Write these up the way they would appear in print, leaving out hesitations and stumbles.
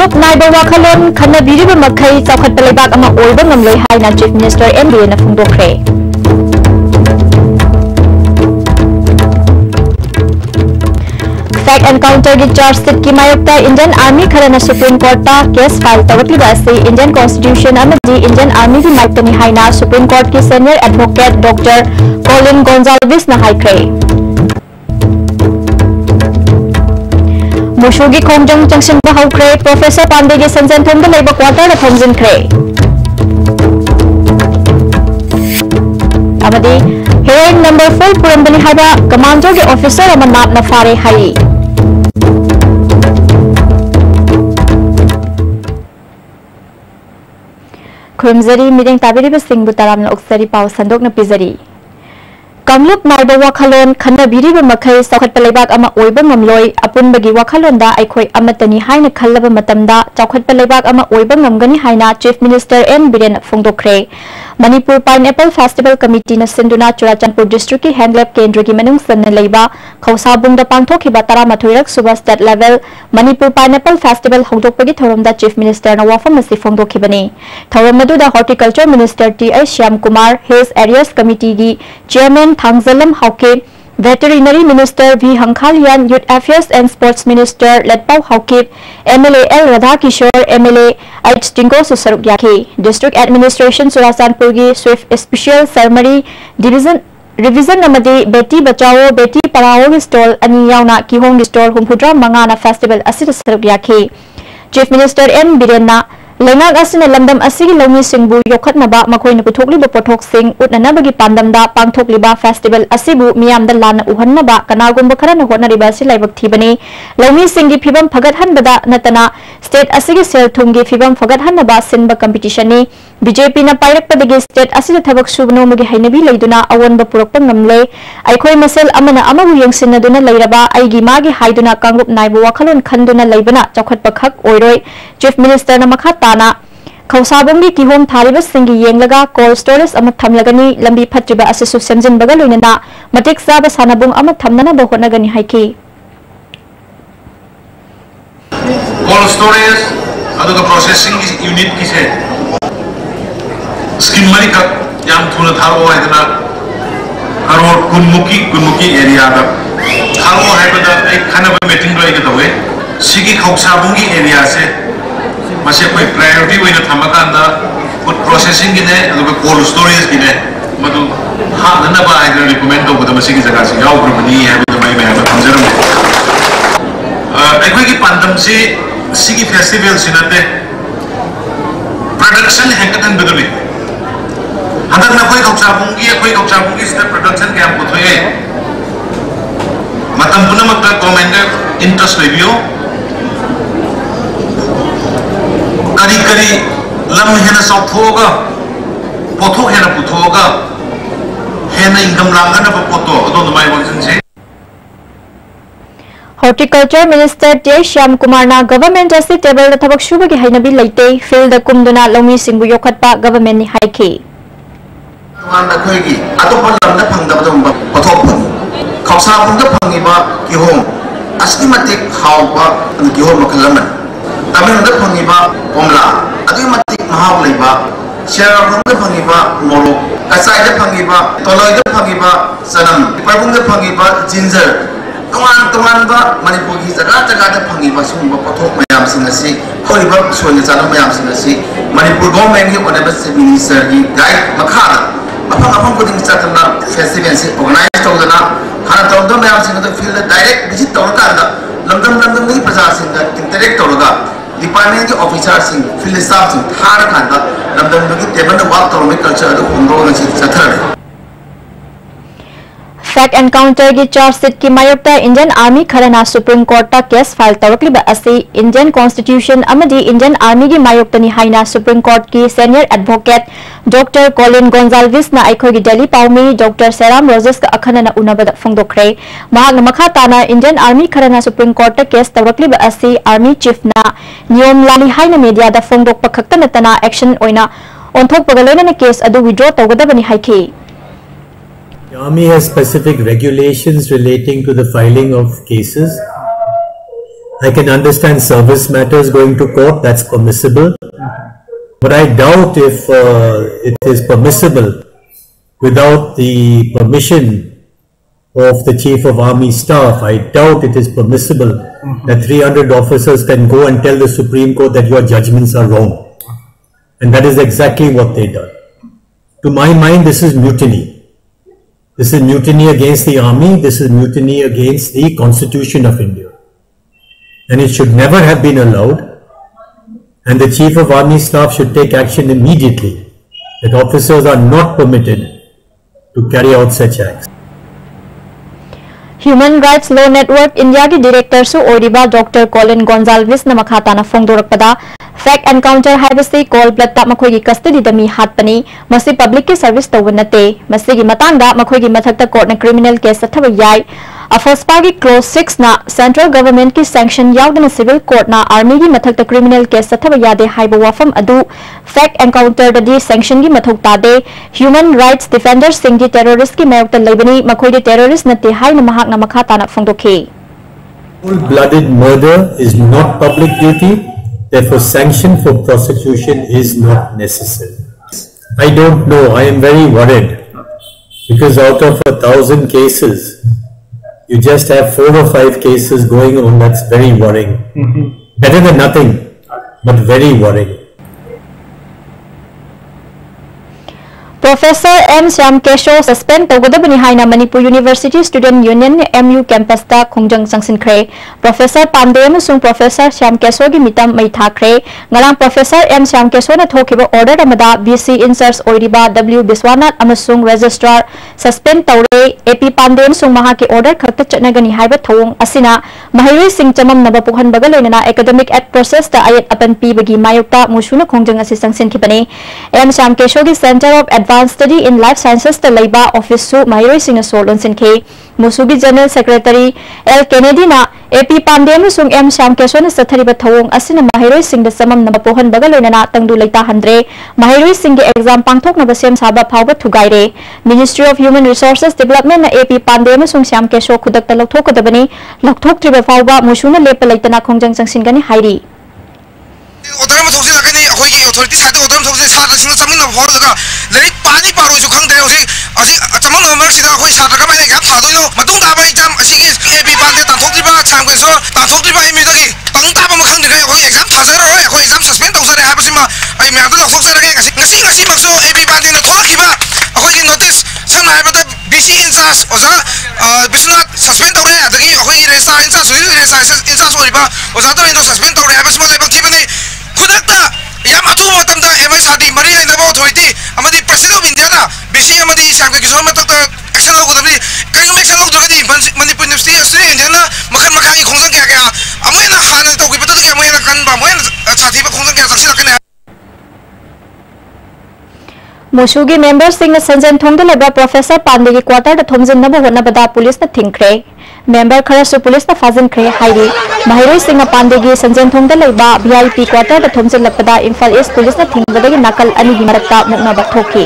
Kamluk Naiba Wakalon Kanabiriba Makai Chaukat Palibak ama oiba ngamloi haina Chief Minister M Biren na phongdokre. Fact Encounter की chargesheet की मायोक्ता Indian army खरना supreme Court ता case file तवकलिबा असी Indian constitution अमदी Indian army की मायोक्तनी हाइना सुप्रीम कोर्ट की senior advocate doctor Colin Gonsalves ना हाइख्रे. मुशुगी खोंजंग जंक्शन हौख्रे प्रोफेसर पांडे के संजन थोंग लेबा क्वार्टर थोंजिनख्रे. अमदी हेरोइन नंबर 4 पुरंबनी हाइबा कमांडो के ऑफिसर अमन नाप न फारे हाई. खुरमजरी मीटिंग ताबिरिबा सिंह ताराम उक्सरी पाव संदोक न पिजरी. Kamluk Naiba Wakalon Kanabiriba Makai Chaukat Palibak ama oiba ngamloi apunbagi wakalonda aikhoi amatani haina khallaba matamda Chaukat Palibak ama oiba ngamgani haina Chief Minister M Biren phongdokre. Manipur Pineapple Festival Committee na sinduna Churachandpur District ki Handlab Kendra ki manung sanna leiba Khausabungda pangthokhiba 13rak suba state level Manipur Pineapple Festival hongdokpagi thoramda Chief Minister na wafam asi phongdokhibani. Thoram aduda Horticulture Minister T.I. Shyam Kumar, Hills Areas Committee gi Chairman Thangzalam Hauke, Veterinary Minister V. Hankhalian, Youth Affairs and Sports Minister Letpau Hauke, MLA L. Radha Kishore, MLA H. Tingo Susaruk Yaki, District Administration Churachandpur gi Swift Special Ceremony Revision Namadi Beti Bachao, Beti Parao Stall, Ani Yauna Kihong Stall, Humpudra Mangana Festival Asir Saruk Yaki. Chief Minister M. Birenna Lengak asina lamdam asigi lomi singbu yokhatnaba makoina puthokliba pothok sing utnanabagi pandamda pangthokliba festival asibu miyamda lana uhannaba kanagumba kharana hotnariba asi laibak thibani. Lomi singi phibam phagathanbada natana state asigi sel thumgi phibam phagathanaba sinba competition ni BJP na pairakpadagi state asida thabak subnomagi hainabi leiduna awonba purakpa ngamle. Aikhoi masel amana amabu yengsinnaduna leiraba aigi magi haiduna Kamluk Naiba Wakalon khanduna leibana chawkhatpa khak oiroi. Chief Minister na makha Khausabunggi kihom tharibas singi yenglaga cold storage ama thamlagani lambi phatriba asisu semjinbaga loinana matik saba sanabung ama thamnana ba honagani haiki. Cold storage aduga processing unit kise scheme mari ka yam thuna tharo haidana haror kunmuki area da tharo haibada ek khana ba meeting loi ka tawe sigi Khausabunggi area se masih koi priority woi na thamakanda food processing gine aduga cold storage gine madu ha nana ba ai recommend do boda masih ki jaga se yaw grubani hai boda mai mai ba thamjaram ai koi ki pandam se sigi festival sinate production hekatan beduli hadak na koi Khausabunggi se production ke am puthoye matam punamakta comment interest review करी lump हेना सौथोगा पोथो हेना पुथोगा हेना income लांगना पोतो अदो दमाई वंसन से. Horticulture Minister T. Shyam Kumar na government asi table thabak subagi hainabi leite field kumduna lomi singbu yokhatpa government ni haiki. Wana khoigi atopa lamda phangdabadum pothok phang Khausabungda phangiba kihom aslimatik hawba kihom makalaman Tamilnada phangiba pomla adumatik mahau leiba Sherabungda phangiba moro Kasaiда phangiba Toloida phangiba sanam Parbungda phangiba ginger Tuman ba Manipur gi jaga da phangiba sumba pothok mayam singasi horiba soina chana mayam singasi Manipur government gi honorable chief minister gi guide makhara mafam ko ding chatna festival se organize tawdana hana tawda mayam singa field direct visit tawkanda lamdam ni praja singa interact tawga Department के officer सिंह field staff सिंह थार खानदा लमदम की table में work करो में कल्चर तो होंडो ने चथर. Fact Encounter की चार्जशीट की मायोक्ता इंडियन आर्मी खरना सुप्रीम कोर्ट ता केस फाइल तवकलिबा असी इंडियन कॉन्स्टिट्यूशन अमदी इंडियन आर्मी की मायोक्तनी हाइना सुप्रीम कोर्ट की senior advocate doctor Colin Gonsalves ना आइखोई की दिल्ली पाउमी डॉक्टर सेराम रोजेस का अखनना उनबद फोंदोखरे. महाग मखा ताना इंडियन आर्मी खरना सुप्रीम कोर्ट ता केस तवकलिबा असी आर्मी चीफ ना नियम लाली हाइना मीडिया दा फोंदोक पखक्तन तना एक्शन ओइना ओंथोक पगलोइना केस अदु withdraw तवगदबनी हाइखी. The Army has specific regulations relating to the filing of cases. I can understand service matters going to court, that's permissible. But I doubt if it is permissible without the permission of the Chief of Army Staff. I doubt it is permissible that 300 officers can go and tell the Supreme Court that your judgments are wrong. And that is exactly what they done. To my mind, this is mutiny. This is mutiny against the army. This is mutiny against the Constitution of India. And it should never have been allowed. And the Chief of Army Staff should take action immediately that officers are not permitted to carry out such acts. Human Rights Law Network India की director सु ओरिबा doctor Colin Gonsalves न मखाताना फोंदोरकपदा fact encounter हाइबसी call blood ता मखोई की custody दमी हातपनी मसी public की service तव नते मसी की मतांगदा मखोई की मथकता court न क्रिमिनल केस अथवा याई अफोस्पा की क्लोज 6 ना सेंट्रल गवर्नमेंट की सैंक्शन यावदन सिविल कोर्ट ना आर्मी की मथकता क्रिमिनल केस अथवा यादे हाइब वाफम अदु फैक्ट एनकाउंटर ददी सैंक्शन की मथक तादे ह्यूमन राइट्स डिफेंडर्स सिंह की टेररिस्ट की मयोक्ता लेबनी मखोई दे टेररिस्ट नते हाइ न महाक न मखाताना फोंदोखे Cold-blooded murder is not public duty, therefore sanction for prosecution is not necessary. I don't know, I am very worried because out of 1,000 cases, you just have 4 or 5 cases going on. That's very worrying. Better than nothing, but very worrying. Professor M. Syam Kesho suspend tawgadabani haina Manipur University Student Union MU campus ta khongjang changsinkhre. Professor Pandey amasung Professor Syam Kesho gi mitam mai thakre. Ngalang Professor M. Syam Kesho na thokiba order amada BC Insers oiriba W. Biswanath amasung Registrar suspend tawre. AP Pandey amasung maha ki order khakta chatnagani haiba thong asina Mahirui Singh chamam naba pukhan baga loinana academic act process ta ayat apan pi bagi mayukta musuna khongjang asi changsinkhibani. M. Syam Kesho gi Center of Advanced Study in Life Sciences ta laiba office su Mahirui Singh solon sinke Musugi General Secretary L. Kennedy na AP Pandey amasung M. Syam Kesho na sathariba thong asina Mahirui Singh da samam naba pukhan baga loinana tangdu laita handre Mahirui Singh gi exam pangthok na basem saba phawba thugaire Ministry of Human Resources Development na AP Pandey amasung Syam Kesho khudak ta lokthokadabani lokthoktriba phawba musuna lepa laitana khongjang changsingani hairi order ma thokse lakani akhoi ki authority side order ma thokse sa sing chamin na phor daga lerik pani paro su khang dre asi chamin na mar sida akhoi sa daga mai gam thadoi no matung da ba exam asi ki AP Pandey ta thokri ba chang ke so ta thokri ba emi dagi tang ta ba ma khang dre akhoi exam thasa ro akhoi exam suspend tau sare ha ba sima ai me da thok sare ngasi mak so AP Pandey na thok ki ba akhoi ki notice sam na ba da BC Insers oza Biswanath suspend tau re adagi akhoi resa Insers ori ba oza da ndo suspend tau re ha ba sima lai bang thi ba ni खुदकता याम अथु मतमदा MSRD मरी लेनबो authority अमदी President of India ना VC अमदी साम के किसोर मतक एक्शन लौगदबी कयु एक्शन लौगदबी मणिपुर यूनिवर्सिटी अस्ट्री इंडिया मखन मखाई खोंजंग क्या क्या अमोयना हाने तो गिबत के अमोयना कनबा मोयना छाथीबा खोंजंग क्या तक्सिलकने मुसुगी मेंबर सिंह संजन थोंगद लेबा प्रोफेसर पांडे की क्वार्टर द थोमजन नब होनबदा पुलिस न थिंखरे मेंबर खरसु पुलिस न फाजिनखरे हाइरी Mahirui Singh पांडे की संजन थोंगद लेबा VIP क्वार्टर द थोमजन लपदा इंफाल ईस्ट पुलिस न थिंगबदगी नकल अनि की मरकता मुकनबा थोकी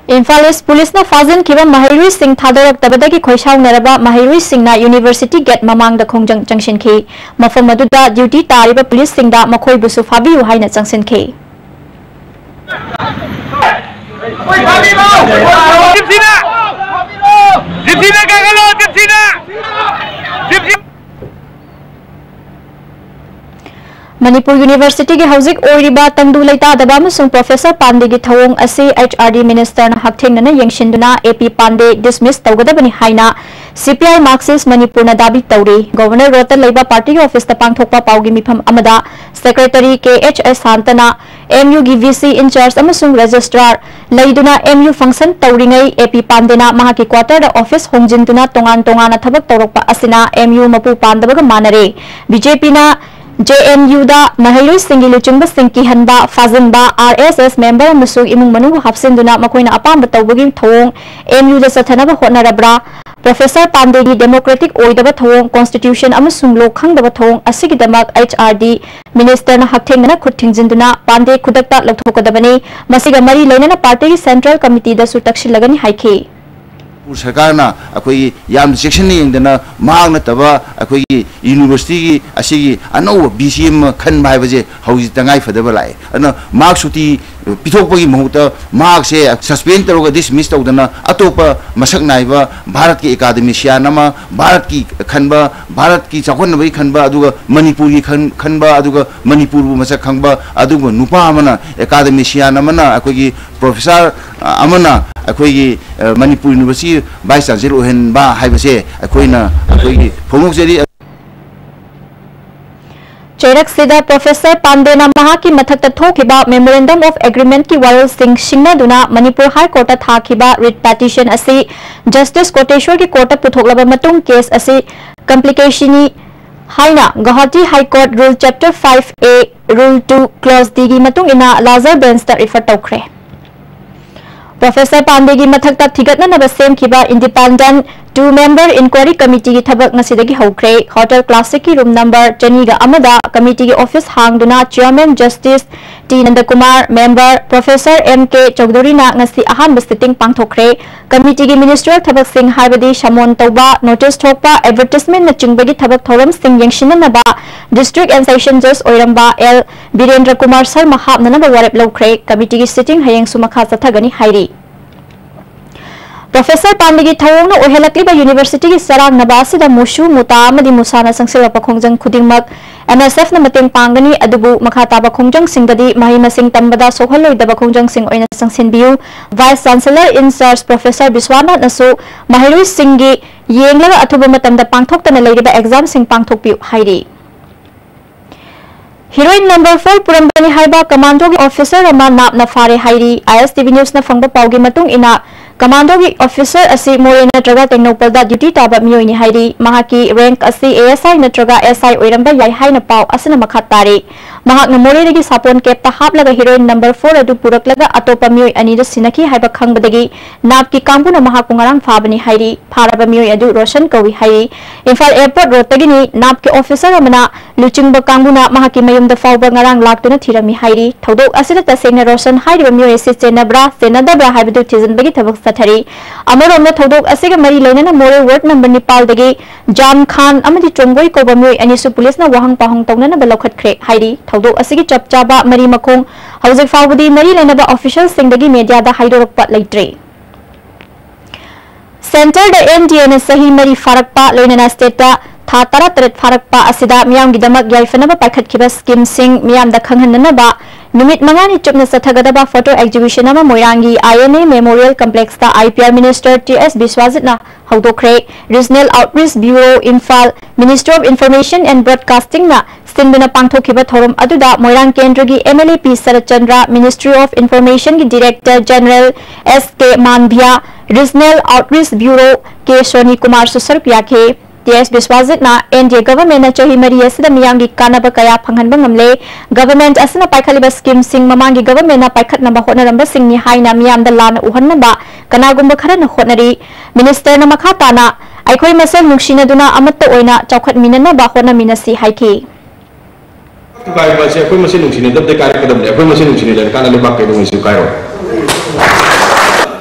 Infal East Police na fazin kiba Mahirui Singh thadorak tabadagi khoishaw naraba Mahirui Singh na University Gate mamang da khongjang changshin khi mafam aduda duty tariba police singh da makhoi busu fabiu haina changshin khi Manipur University ki hauzik oiriba tangdu leitadaba amasung Professor Pandey gi thawong asi HRD Minister na hakthengna yengshinduna AP Pandey dismiss tawgadabani haina CPI Marxist Manipur na dabi tawri Governor Rotan Leiba Party office ta pangthokpa pawgi mifam amada Secretary KHS Santana MU gi VC in charge amasung registrar leiduna MU function tawringai AP Pandey na mahaki quarter da office hongjinduna tongan na thabak tawrokpa asina MU mapu pandabaga manare BJP na JNU da Mahayui Singi Luchungba Singki Hanba Fazimba RSS member Musung Imung Manu Hapsinduna Makoina Apamba Tawaging Thong MU da Satanaba Hotnarabra Professor Pandey gi Democratic Oidaba Thong Constitution Amasung Lokhang daba Thong Asigidamak HRD Minister na Hakthengna Khuthingjinduna Pandey Khudakta Lathokadabani Masiga Mari Lainana Party Central Committee da Sutakshilagani Haiki सरकार ना अकोई याम section नहीं इंदना मांग न तबा अकोई university की असीगी अनौ BCM खन भाई बजे हाउस तंगाई फदबा लाए अन मार्क सुटी पिथोकपगी मुहूर्त मार्क से सस्पेंड तरोगा डिसमिस तौदना अतोप मसक नाइबा भारत की एकाडेमिशियन नमा भारत की खनबा भारत की चाखोनबई खनबा अदुगा मणिपुर की खनबा अदुगा मणिपुर बु मसक खंगबा अदुगा नुपा अमना एकाडेमिशियन अमना अकोई प्रोफेसर अमना अकोई मणिपुर यूनिवर्सिटी वाइस चांसलर ओहनबा हाइबसे अकोइना अकोई फोमोक्जरी Cherak Sida Professor Pandey na mahaki mathakta thokiba Memorandum of Agreement ki warol sing shingna duna Manipur High Court thakiba writ petition asi Justice Koteshwar ki court puthoklaba matung case asi complication haina Guwahati High Court Rule Chapter 5A Rule 2 Clause D gi matung ina Lazar bench ta refer tawkhre Professor Pandey gi mathakta thigatna na basem kiba independent 2-member inquiry committee ki thabak ngasidagi hokre Hotel Classic ki room number chaniga amada committee ki office hangduna Chairman Justice T Nandakumar member Professor MK Chaudhary na ngasi ahan sitting pangthokre committee ki ministerial thabak sing haibadi shamon tawba notice thokpa advertisement na chingbagi thabak thoram sing yengshinna na ba district and session judge oiramba L Birendra Kumar Sharma hapna na warep lokre committee ki sitting hayeng sumakha sathagani hairi Professor Pandey gi thawong na ohelakliba university ki sarang nabasi da mushu muta amadi musana sangsilwa pakhongjang khudingmak MSF na mateng pangani adubu makhata ba khongjang singdadi mahima sing tambada sohaloi da khongjang sing oina sangsinbiu Vice Chancellor in charge Professor Biswanath nasu Mahirui Singgi yenglaga athuba matamda pangthoktana leiriba exam sing pangthokpiu hairi Heroine number 4 Purambani haiba commando gi officer ama napna fare hairi ISTV news na fangba paugi matung ina Commando ki officer asi Morena natraga Tengnopal da duty taba mioi ni hairi mahaki rank asi ASI natraga SI oiramba yai haina pau asana makhatari mahak na Morena gi sapon cap ta haplaga heroine number 4 adu puraklaga atopa mioi ani da sinaki haiba khangbadagi nap ki kambu na mahak pungarang phabani hairi pharaba mioi adu Roshan kawi hairi Imphal airport road tagini nap ki officer amana luchingba kambu na mahaki mayum da fawba ngarang laktuna thirami hairi thodok asida tasengna Roshan hairi mioi si chenabra senadabra haibadu thijanbagi thabak Sathari Amarom na thodok asiga mari lainana More ward number Nepal dagi Jan Khan amadi Chongboi ko bamoi anisu police na wahang pahong tongna na balokhat khre hairi thodok asigi chapchaba mari makhong haujik fawbudi mari lainaba official sing dagi media da haidorokpa leitre Center da NDN sahi mari farakpa lainana state ta tha tara taret farakpa asida miyam gidamak yaifanaba paikhatkiba scheme sing miyam da khanghanna ba Numit mangani chupna sathagadaba photo exhibition ama Moirangi INA Memorial Complex ta IPR Minister TS Biswajit na haudokre Regional Outreach Bureau Imphal Minister of Information and Broadcasting na sinduna pangthokiba thorum aduda Moirang Kendra gi MLA P Sarachandra Ministry of Information gi Director General SK Manbhia Regional Outreach Bureau K Soni Kumar Susar Pyakhe TS Biswajit na NDA government na chahi mari asida miyangi kanaba kaya phanghanba ngamle government asina paikhaliba scheme sing mamangi government na paikhat na ba hotnaramba sing ni haina miyam da lana uhanna ba kanagumba khara na hotnari minister na makhata na aikhoi masal nuksina duna amatta oina chawkhat minana ba hotna minasi haiki kai ba se aikhoi masal nuksina dabde kare kadam le aikhoi masal nuksina le kana le ba kai dum isu kai ro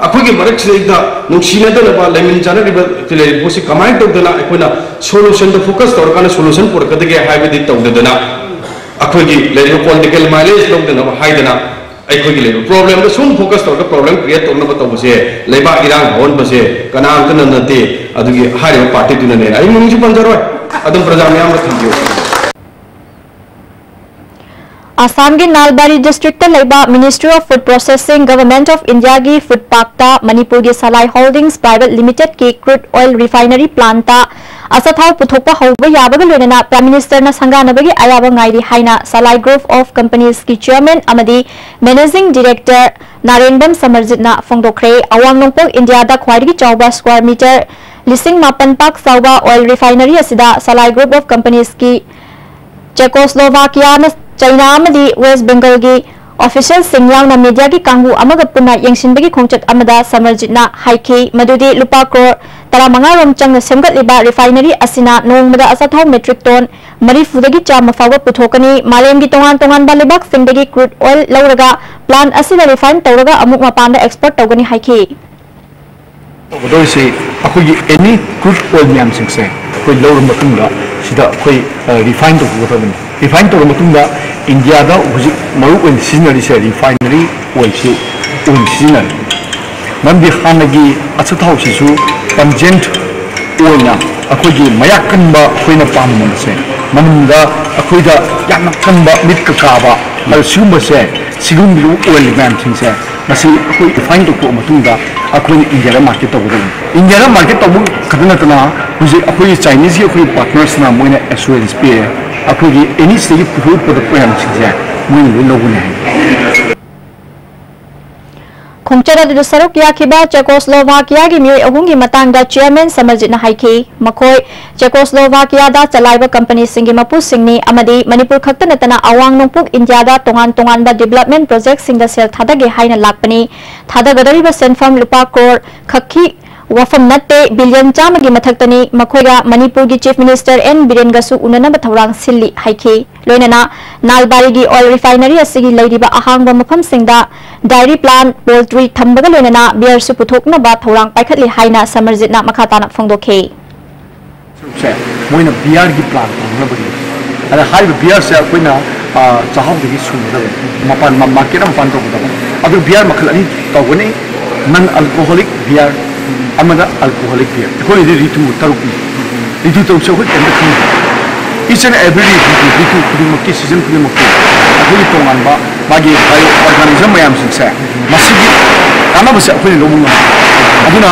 अखोगी मरक सिदा नुक्सीनदनबा लेमिन जानरिबा तिले बोसी कमाइन तौदना अखोना सोल्यूशन द फोकस तौरकाना सोल्यूशन पुरकदगे हाइबदि तौदना अखोगी लेरो पॉलिटिकल माइलेज तौदना हाइदना अखोगी लेरो प्रॉब्लम द सुम फोकस तौरका प्रॉब्लम क्रिएट तौनबा तौबसे लेबा इरांग होन बसे कनाम तन नते अदुगी हारिबा पार्टी तुनने आई मुंगजु पंजरो अदम प्रजा म्याम थैंक यू आसाम के Nalbari district ministry of food processing government of India की फूड पार्क मणिपुर की सलाई होल्डिंग्स प्राइवेट लिमिटेड की क्रूड ऑयल रिफाइनरी प्लांट असथाव पुथोप हौब याबग लोनना प्राइम मिनिस्टर संगानबगी अयाब गाइरी हाइना सलाई ग्रुप ऑफ कंपनीज की चेयरमैन अमदी मैनेजिंग डायरेक्टर नारेंबम समरजितना फोंदोखरे अवांग नोंपोक इंडिया दा ख्वाइदगी चौबा स्क्वायर मीटर लिसिंग मापन पाक चौबा ऑयल रिफाइनरी असिदा सलाई ग्रुप ऑफ कंपनीज की चेकोस्लोवाकिया चाइना वेस्ट बंगाल की ऑफिशियल सिंह मीडिया की कांगू पुनः यंगसिनबगी खोंचत समरजितना हाइखी मदुदी लुपा करोड़ 15 चंग सेमगतलिबा रिफाइनरी असिना नोंगमदा असथाव मेट्रिक टन 40 चाम फाव पुथोकनी मालेम की तोंगान तोंगान बालेबाक सिंगदगी क्रूड ऑयल लौरगा प्लांट असिदा रिफाइन तौरगा अमुक मपान एक्सपोर्ट तौगनी हाइखी से अखोई एनी क्रूड ऑयल मैम सिंगसे कोई लौर मतुंगा सिदा कोई रिफाइन तौगदबनी रिफाइन तौर मतुंगा इंडिया दा हुजिक मरु ऑयल सिजनरी से रिफाइनरी ऑयल से ऑयल सिजनरी ममदी खानगी अछथाव सिसु पंजेंट ऑयल ना अखोई मयाकनबा अखोइना पामनसे मनदा अखोइदा याना कनबा मिट काबा हर सुम से सिगुम ऑयल मैम सिंगसे मसी अखोई रिफाइन तौको मतुंगा अखोई इंडिया मार्केट तौगदबनी इंडिया मार्केट तौबु खदनतना हुजिक अखोई चाइनीज की अखोई पार्टनर्स ना मोइना एश्योरेंस पे अखोई एनी स्टेज फूड प्रोडक्ट मैम सिंगसे मोइना लोगने खोंचर सरुक याखिबा चेकोस्लोवाकिया की मियोय अहुम की मतंगदा चेयरमैन समरजितना हाइखी मखोय चेकोस्लोवाकिया दा चलाइबा कंपनी सिंगी मपु सिंगनी अमदी मणिपुर खक्त नतना अवांग नोंपुक इंडिया दा तोंगान तोंगान बा डेवलपमेंट प्रोजेक्ट सिंगदा सेल थादगे हाइना लाकपनी थादगदरिबा सेनफम लुपा करोड़ खक्की वफम नत्ते बिलियन चाम की मथक्तनी मखोयगा मणिपुर की चीफ मिनिस्टर एन बिरेनगसु उननब थौरांग सिल्ली हाइखी लोइनना नालबारी की ऑयल रिफाइनरी असिगी लैरिबा अहांगबा मफम सिंगदा डायरी प्लांट पोल्ट्री थंबगा लोइनना बियर सु पुथोकनबा थौरांग पाइखतली हाइना समरजितना मखाताना फोंदोखे से मोइना बियर की प्लांट थंबगा अरे हाई बियर से कोइना चाहबगी सुनदा मपान मार्केट मपान तोगदा अदु बियर मखल अनि तोगने नन अल्कोहलिक बियर अमदा अल्कोहलिक बियर कोई रितु तरुपी रितु तो से कोई केंद्र खन इच एंड एवरी रितु खुदिमक सीजन खुदिमक अखोई तोंगानबा मागी बायो ऑर्गेनिज्म मयाम सिंसे मसिगी कानाबसे अखोई लोमुंगा अदुना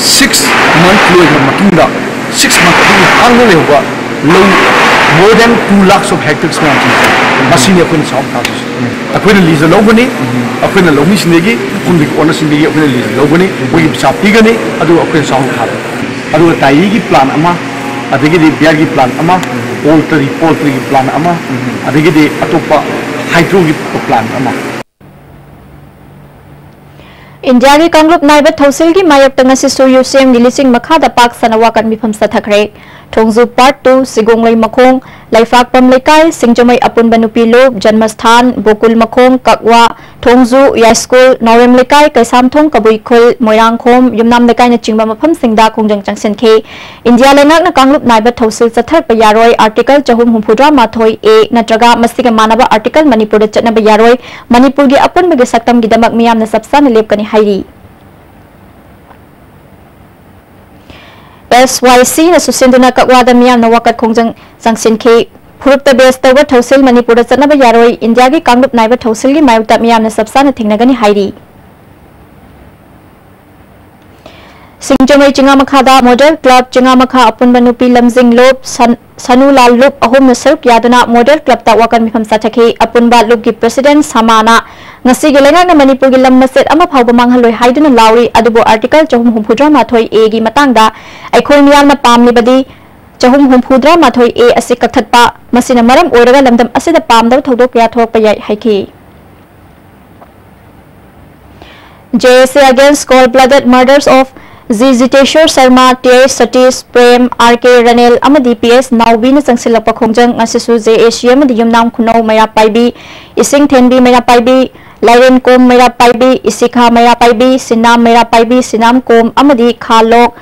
6 month लोइगा मतुंगा 6 month हांग लेबा लो more than 2 lakhs of hectares मयाम सिंसे मसिने अखोई साउथ काजिस अखोई लीज लोबनी अखोई लोमी सिनेगी उनबी ओनर सिनेगी अखोई लीज लोबनी वी सापीगनी अदु अखोई साउथ खाद अदु ताई की प्लान अमा अदगी बियर की प्लान अमा पोल्ट्री की प्लान अमा अदगी अतोपा हाइड्रो की प्लान अमा इंडिया की कांग्लुप नाइबा थौसिल की मायक तंगसिसु यूसेम की लिसिंग मखादा पाक सनवा कन मिफम सथखरे थोंगजु पार्ट 2 सिगोंगलै मखोंग लाइफाकपम लेकाय सिंगजमई अपुनबा नुपी लोक जन्मस्थान बोकुल मखोंग ककवा थोंगजु यास्कुल नौरेम लेकाय कैसामथोंग कबुइखुल मोयरांगखोम युमनाम लेकाय न चिंगबा मफम सिंगदा खोंजंग चंगसिनखे इंडिया लेनाक न कांग्लुप नाइबा थौसिल सथरप यारोय आर्टिकल 434 ए नत्रगा मसिगा मानबा आर्टिकल मणिपुर चटनबा यारोय मणिपुर की अपुनबगे सक्तम की दमक मियाम न सबसान लेपकनी हाइरी SYC na susinduna kakwada miyam na wakat khongjang jangsinke phurupta base tawba thausil manipur da chanaba yaroi india gi kanglup naiba thausil gi mayukta miyam na sabsana thingnagani hairi singjamai chingamakha da model club chingamakha apunba nupi lamjing lop sanulal lop ahom na saruk yaduna model club ta wakan mifam sathaki apunba lop gi president samana ngasi gi lenga na manipur gi lam maset ama phawba manghaloi haiduna lauri adubo article 434 a gi matangda aikhoi miyam na pamli badi 434 a asi kakhatpa masina maram oiraga lamdam asida pamdaw thodok ya thokpa yai haiki JSA against cold-blooded murders of Ziteshwar Sharma, T.S. Satish, Prem, R.K. Ranel, Amadi P.S. Naubi na sangsilak pakhongjang ngasisu JSA amadi yumnam khunaw maya paibi, ising thenbi maya paibi, Lairen kom maya paibi, isikha maya paibi, sinam maya paibi, sinam kom amadi khalok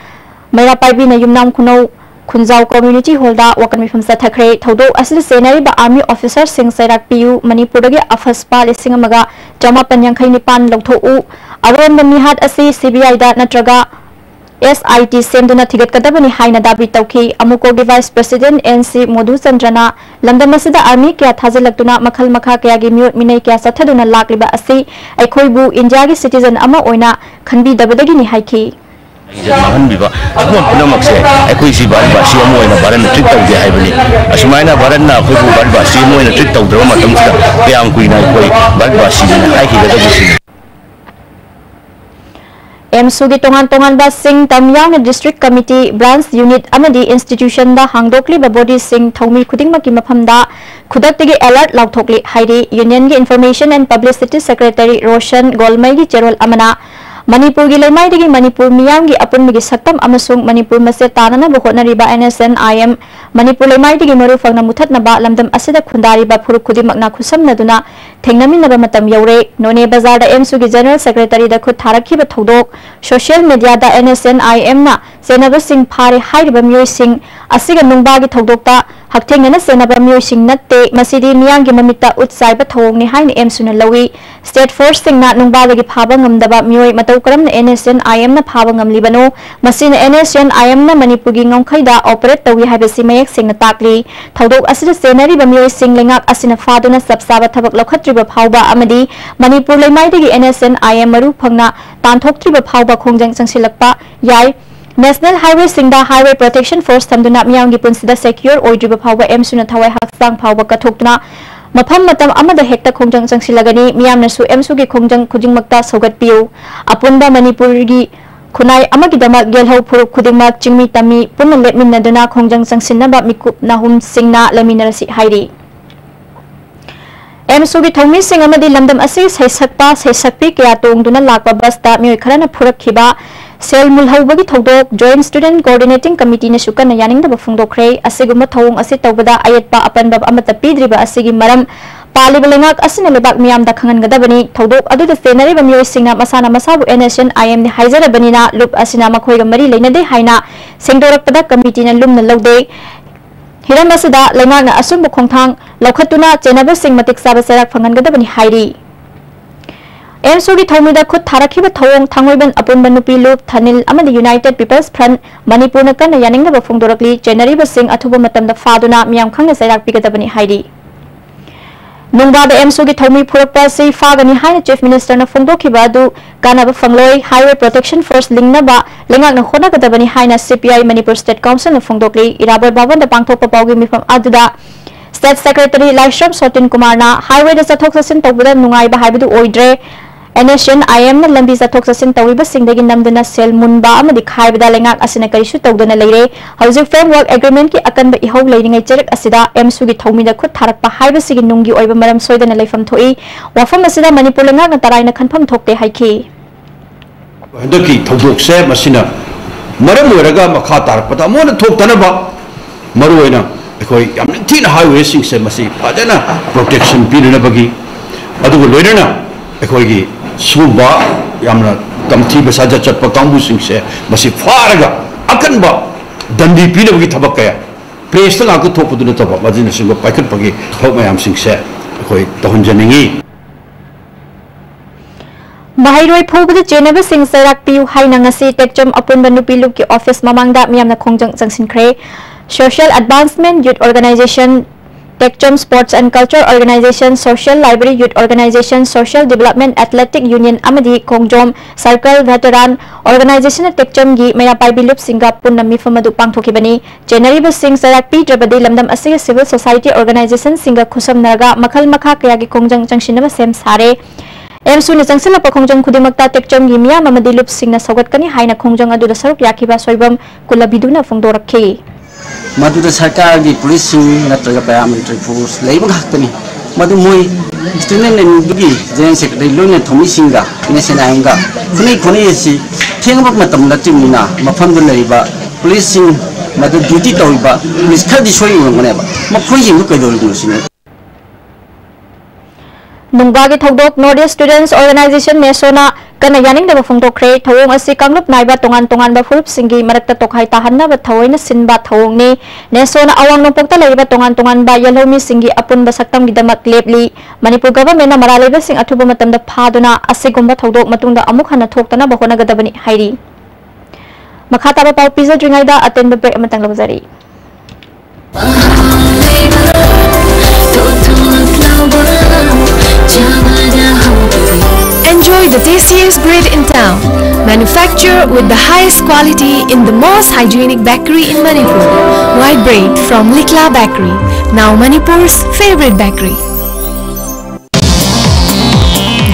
maya paibi na yumnam khunaw Khunjau community holda wakan mifam sathakre thodo asli senari ba army officer sing sairak piu manipur dagi afaspa lising amaga jama panyang khaini pan logtho u aron mihat asi CBI da natraga SIT सेमदुना थिगतकदबनी हाइना दाबी तौखी अमुकोगी vice president NC मधुचंद्रना लमदमसिदा army क्या थाजलक्तुना मखल मखा कयागी mute मिनै क्या सथदुना लाक्लिबा असि अखोइबु India की citizen अमा ओइना खनबीदबदगी नि हाइखी महान बिबा अगम पुनमक्से अखोइ सि भारतवासी अमा ओइना भारतना ट्रीट तौदे हाइबनी असुमाइना भारतना अखोइबु भारतवासी अमा ओइना ट्रीट तौदरबा मतमसिदा कयाम कुइना अखोइ भारतवासी नि हाइखिगदबसि एमसू की तोंगान तोंगान बा सिंह तमयावना डिस्ट्रिक्ट कमिटी ब्रांच यूनिट अमदी इंस्टीट्यूशन दा हांगदोक्लिबा बॉडी सिंह थौमी खुदिंगमकी मफमदा खुदक्तगी अलर्ट लाउथोक्ली हाइरी यूनियन की information and publicity secretary Roshan Golmei की चेरोल अमना मणिपुर की लेमाइदगी मणिपुर मियाम की अपुनबगी सक्तम अमसुंग मणिपुर मसे ताननबा होटनरिबा NSNIM मणिपुर लेमाइदगी मरु फंगना मुथतनबा लमदम असिदा खुंदारिबा फुरुक खुदिमकना खुसमनदुना थेंगनमिनबा मतम यौरे नोने बाजार दा एमसू की जनरल सेक्रेटरी दा खुद थारखिबा थौदोक सोशल मीडिया दा NSNIM ना सेनबा सिंह फारे हाइरिबा मियोय सिंह असिगा नुंगबागी थौदोकता हक्थेंगना सेनबा मियोय सिंह नत्ते मसिदी मियांगी ममिता उत्साइबा थौंगनि हाइन एमसूना लवी स्टेट फोर्स सिंगना नुंगबादगी फाबा ngमदबा मियोय मतौ करमना NSNIM ना फाबा ngमलिबनो मसिना NSNIM ना मणिपुरगी ngौखैदा ऑपरेट तौई हाइबसि मयक सिंगना ताकली थौदोक असिदा सेनरिबा मियोय सिंह लेंगाक असिना फादुना सबसाबा थबक लखत्रिबा फावबा अमदी मणिपुर लेमाइदगी NSNIM मरु फंगना तानथोक्त्रिबा फावबा खोंजंग चंगसिलक्पा याय नेशनल हाईवे सिंगदा हाईवे प्रोटेक्शन फोर्स थमदुना मियांगी पुंसिदा सेक्योर ओइद्रिबा फावबा एमसूना थवाई हाक्सांग फावबा कथोक्तुना मफम मतम अमदा हेक्ता खोंजंग चंगसिलगनी मियामनसु एमसूगी खोंजंग खुजिंगमक्ता सौगतपियु अपुनबा मणिपुरगी खुनाई अमगिदमा गेलहौ फुरुक खुदिंगमक चिंगमी तमी पुनः लेटमिनदुना खोंजंग चंगसिनबा मिकुप नाहुम सिंगना लमिनरसि हाइरी एमसू की थौमी सिंह अमदी लमदम असि सैसक्पा सैसक्पी कया तोंगदुना लाकपा बसता मियोय खरना फुरखिबा सेल मुलहौबगी थौदोक जॉइंट स्टूडेंट कोऑर्डिनेटिंग कमिटी ने सुकन यानिंगदबा फुंगदोखरे असिगुम थौंग असि तौबदा अयतपा अपनबा अमता पीद्रिबा असिगी मरम पालिबा लेंगाक असिना लेबाक मियामदा खंगनगदबनी थौदोक अदुदा सेनरिबा मियोय सिंगना मसाना मसाबु NSNIM ने हाइजरबनीना लुप असिना मखोयगा मरी लेनदे हाइना सेंगदोरकपदा कमिटी ने लुमना लौदे हिरम असिदा लेंगाकना असुंबु खोंथांग लौखतुना चेनबा सिंह मतिक साबा सेराक फंगनगदबनी हाइरी एमसू की थौमीदा खुद थारखिबा थौंग थांगोइबन अपुनबा नुपी लुप थनिल अमदी यूनाइटेड पीपल्स फ्रंट मणिपुर न कन्ना यानिंगदबा फुंगदोरकली चेनरिबा सिंह अथुबा मतमदा फादुना मियाम खंगना सेराक पिगदबनी हाइरी नुंगबाद एमसू की थौमी फुरकपा से फागनी हाइना चीफ मिनिस्टर न फुंगदोखिबा अदु कानाबा फंगलोय हाईवे प्रोटेक्शन फोर्स लिंगनबा लेंगाकना होनागदबनी हाइना CPI मणिपुर स्टेट काउंसिल न फुंगदोकली इराबोय बावनदा पांगथोकपा पाउगी मिफम अदुदा स्टेट सेक्रेटरी लाइश्रम सोटिन कुमारना हाईवे दा चथोक चसिन तौबदा नुंगाइबा हाइबदु ओइद्रे NSNIM ना लंबी चथोक चसिन तौइबा सिंगदगी नमदना सेल मुनबा अमदि खाइबदा लेंगाक असिना करिसु तौदना लेरे हौजिक फ्रेमवर्क एग्रीमेंट की अकनबा इहौ लेरिङै चरक असिदा एमसू की थौमीदा खुद थारकपा हाइबसिगी नुंगी ओइबा मरम सोइदना लेफम थोई वफम असिदा मणिपुर लेंगाकना तराइना खनफम थोकते हाइखी हंदकी थौदोक से मसिना मरम ओइरगा मखा तारकपदा मोना थोक्तनबा मरुओइना अखोइ यामन थिन हाईवे सिंग से मसि फजना प्रोटेक्शन पीनबगी अदुगु लोइना अखोइगी सुबा यामना तमथी बसाजा चटपा कांबू सिंह से मसी फारगा अकनबा दंडी पीनबगी थबक कया प्रेस तंगा को थोपदुन तब मजिन सिंह पाइखटपगी थौ मयाम सिंह से अखोइ तहनजनिंगी Mahairoy phobada chenaba sing sarak piu haina ngasi tekchom apunba nupilup ki office mamangda miyamna khongjang changsinkre Social Advancement Youth Organization Tekchom Sports and Culture Organization Social Library Youth Organization Social Development Athletic Union amadi Khongjom Circle Veteran Organization Tekchom gi Mayapai Bilup Singa punna mifamadu pangthokibani January sing sarak pi drabadi lamdam asiga civil society organization singa khusam naga makhal makha kaya gi khongjang changsinaba sem sare AMSU ने चंगसिलप खोंजंग खुदिमक्ता टेक्चम गी मियाम अमदी loop सिंगना सौगतकनी हाइना खोंजंग अदुदा सरुक याखिबा सोइबम कुलबिदुना फुंगदोरखि मधुदा सरकार की police Singh नत्रगा paramilitary force लेबा घातनी मधु मोई student एंडुगी general secretary लोने थोमी सिंगा national गा खुनै खुनै एसी थेंगबक मतम लचिमिना मफमदु लेबा पुलिस सिंह मधु ड्यूटी तौइबा पुलिस खदी सोइ उंगनेबा मखोइ यिंगु कइदोरगु सिने नुंगागी थौदोक नॉर्थ ईस्ट स्टूडेंट्स ऑर्गेनाइजेशन नेसोना कना यानिंग दबा फुंगदोखरे थौंग असि कांगलुप नाइबा तोंगान तोंगान बा फुरुप सिंगी मरक्ता तोखाइ ताहन्नाबा थौइना सिनबा थौंगने नेसोना अवांग नोंपोक्ता लेबा तोंगान तोंगान बा येलोमी सिंगी अपुनबा सक्तम गिदमक लेबली मणिपुर गवर्नमेंट ना मरा लेबा सिंग अथुबा मतमदा फादुना असिगुम्बा थौदोक मतुंगदा अमुक हना थोक्तना बहोनगदबनी हाइरी मखा ताबा पाव पिजद्रिङाइदा अतेन ब्रेक अमतंग लबजरी Enjoy the tastiest bread in town, manufactured with the highest quality in the most hygienic bakery in Manipur. White bread from Likla Bakery, now Manipur's favorite bakery.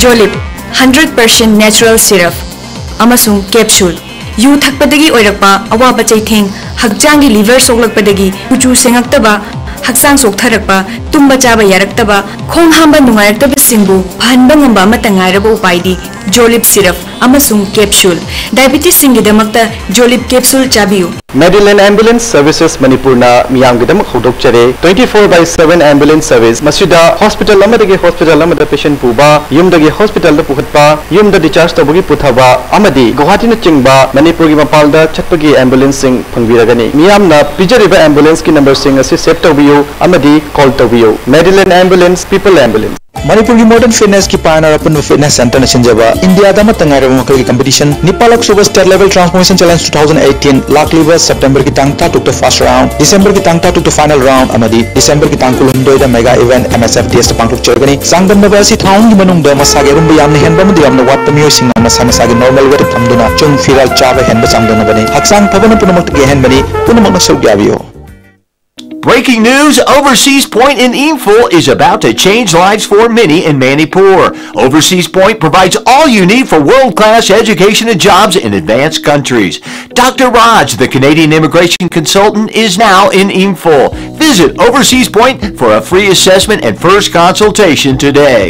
Jolip 100% natural syrup amasung capsule yu thakpadagi oirakpa awaba chaitheng hakjangi liver soklakpadagi kuchu sengaktaba haksang soktharakpa tumba chaba yaraktaba khong hamba nungairataba singbu phanba ngamba matangairaba upaidi Jolip syrup amasung capsule diabetes singidamakta Jolip capsule chabiyu Medillion Ambulance Services Manipurna miyamgidamak hodokchare 24/7 ambulance service masida hospital amadagi hospital amada patient puba yumdagi hospital da puhatpa yumda discharge tabagi puthaba amadi Guwahati na chingba Manipurgi mapalda chatpagi ambulance sing phangbiragani miyamna pijariba ambulance ki number sing asi save tabiyu amadi call tabiyu Medillion Ambulance People Ambulance Manipur की modern fitness की pioneer अपन fitness centre न सिंजबा India दा मतंगारे मकल की competition निपालक super state level transformation challenge 2018 लाखलीवर सितंबर की तांगता टुक द फर्स्ट राउंड दिसंबर की तांगता टुक द फाइनल राउंड अमदी दिसंबर की तांग कुलुंदोय दा मेगा इवेंट MSFDS पांगटुक चरगनी सांगदम नबासी थाउन की मनुंग द मसागे रुंब याम हेनबा मदि याम वाट तमियो सिंग मसा मसागे नॉर्मल वेट थमदुना चुंग फिरल चाबा हेनबा सांगदन बने हक्सांग फबन पुनमक गेहन बनी पुनमक सौग्याबियो Breaking news, Overseas Point in Imphal is about to change lives for many in Manipur. Overseas Point provides all you need for world-class education and jobs in advanced countries. Dr. Raj, the Canadian immigration consultant, is now in Imphal. Visit Overseas Point for a free assessment and first consultation today.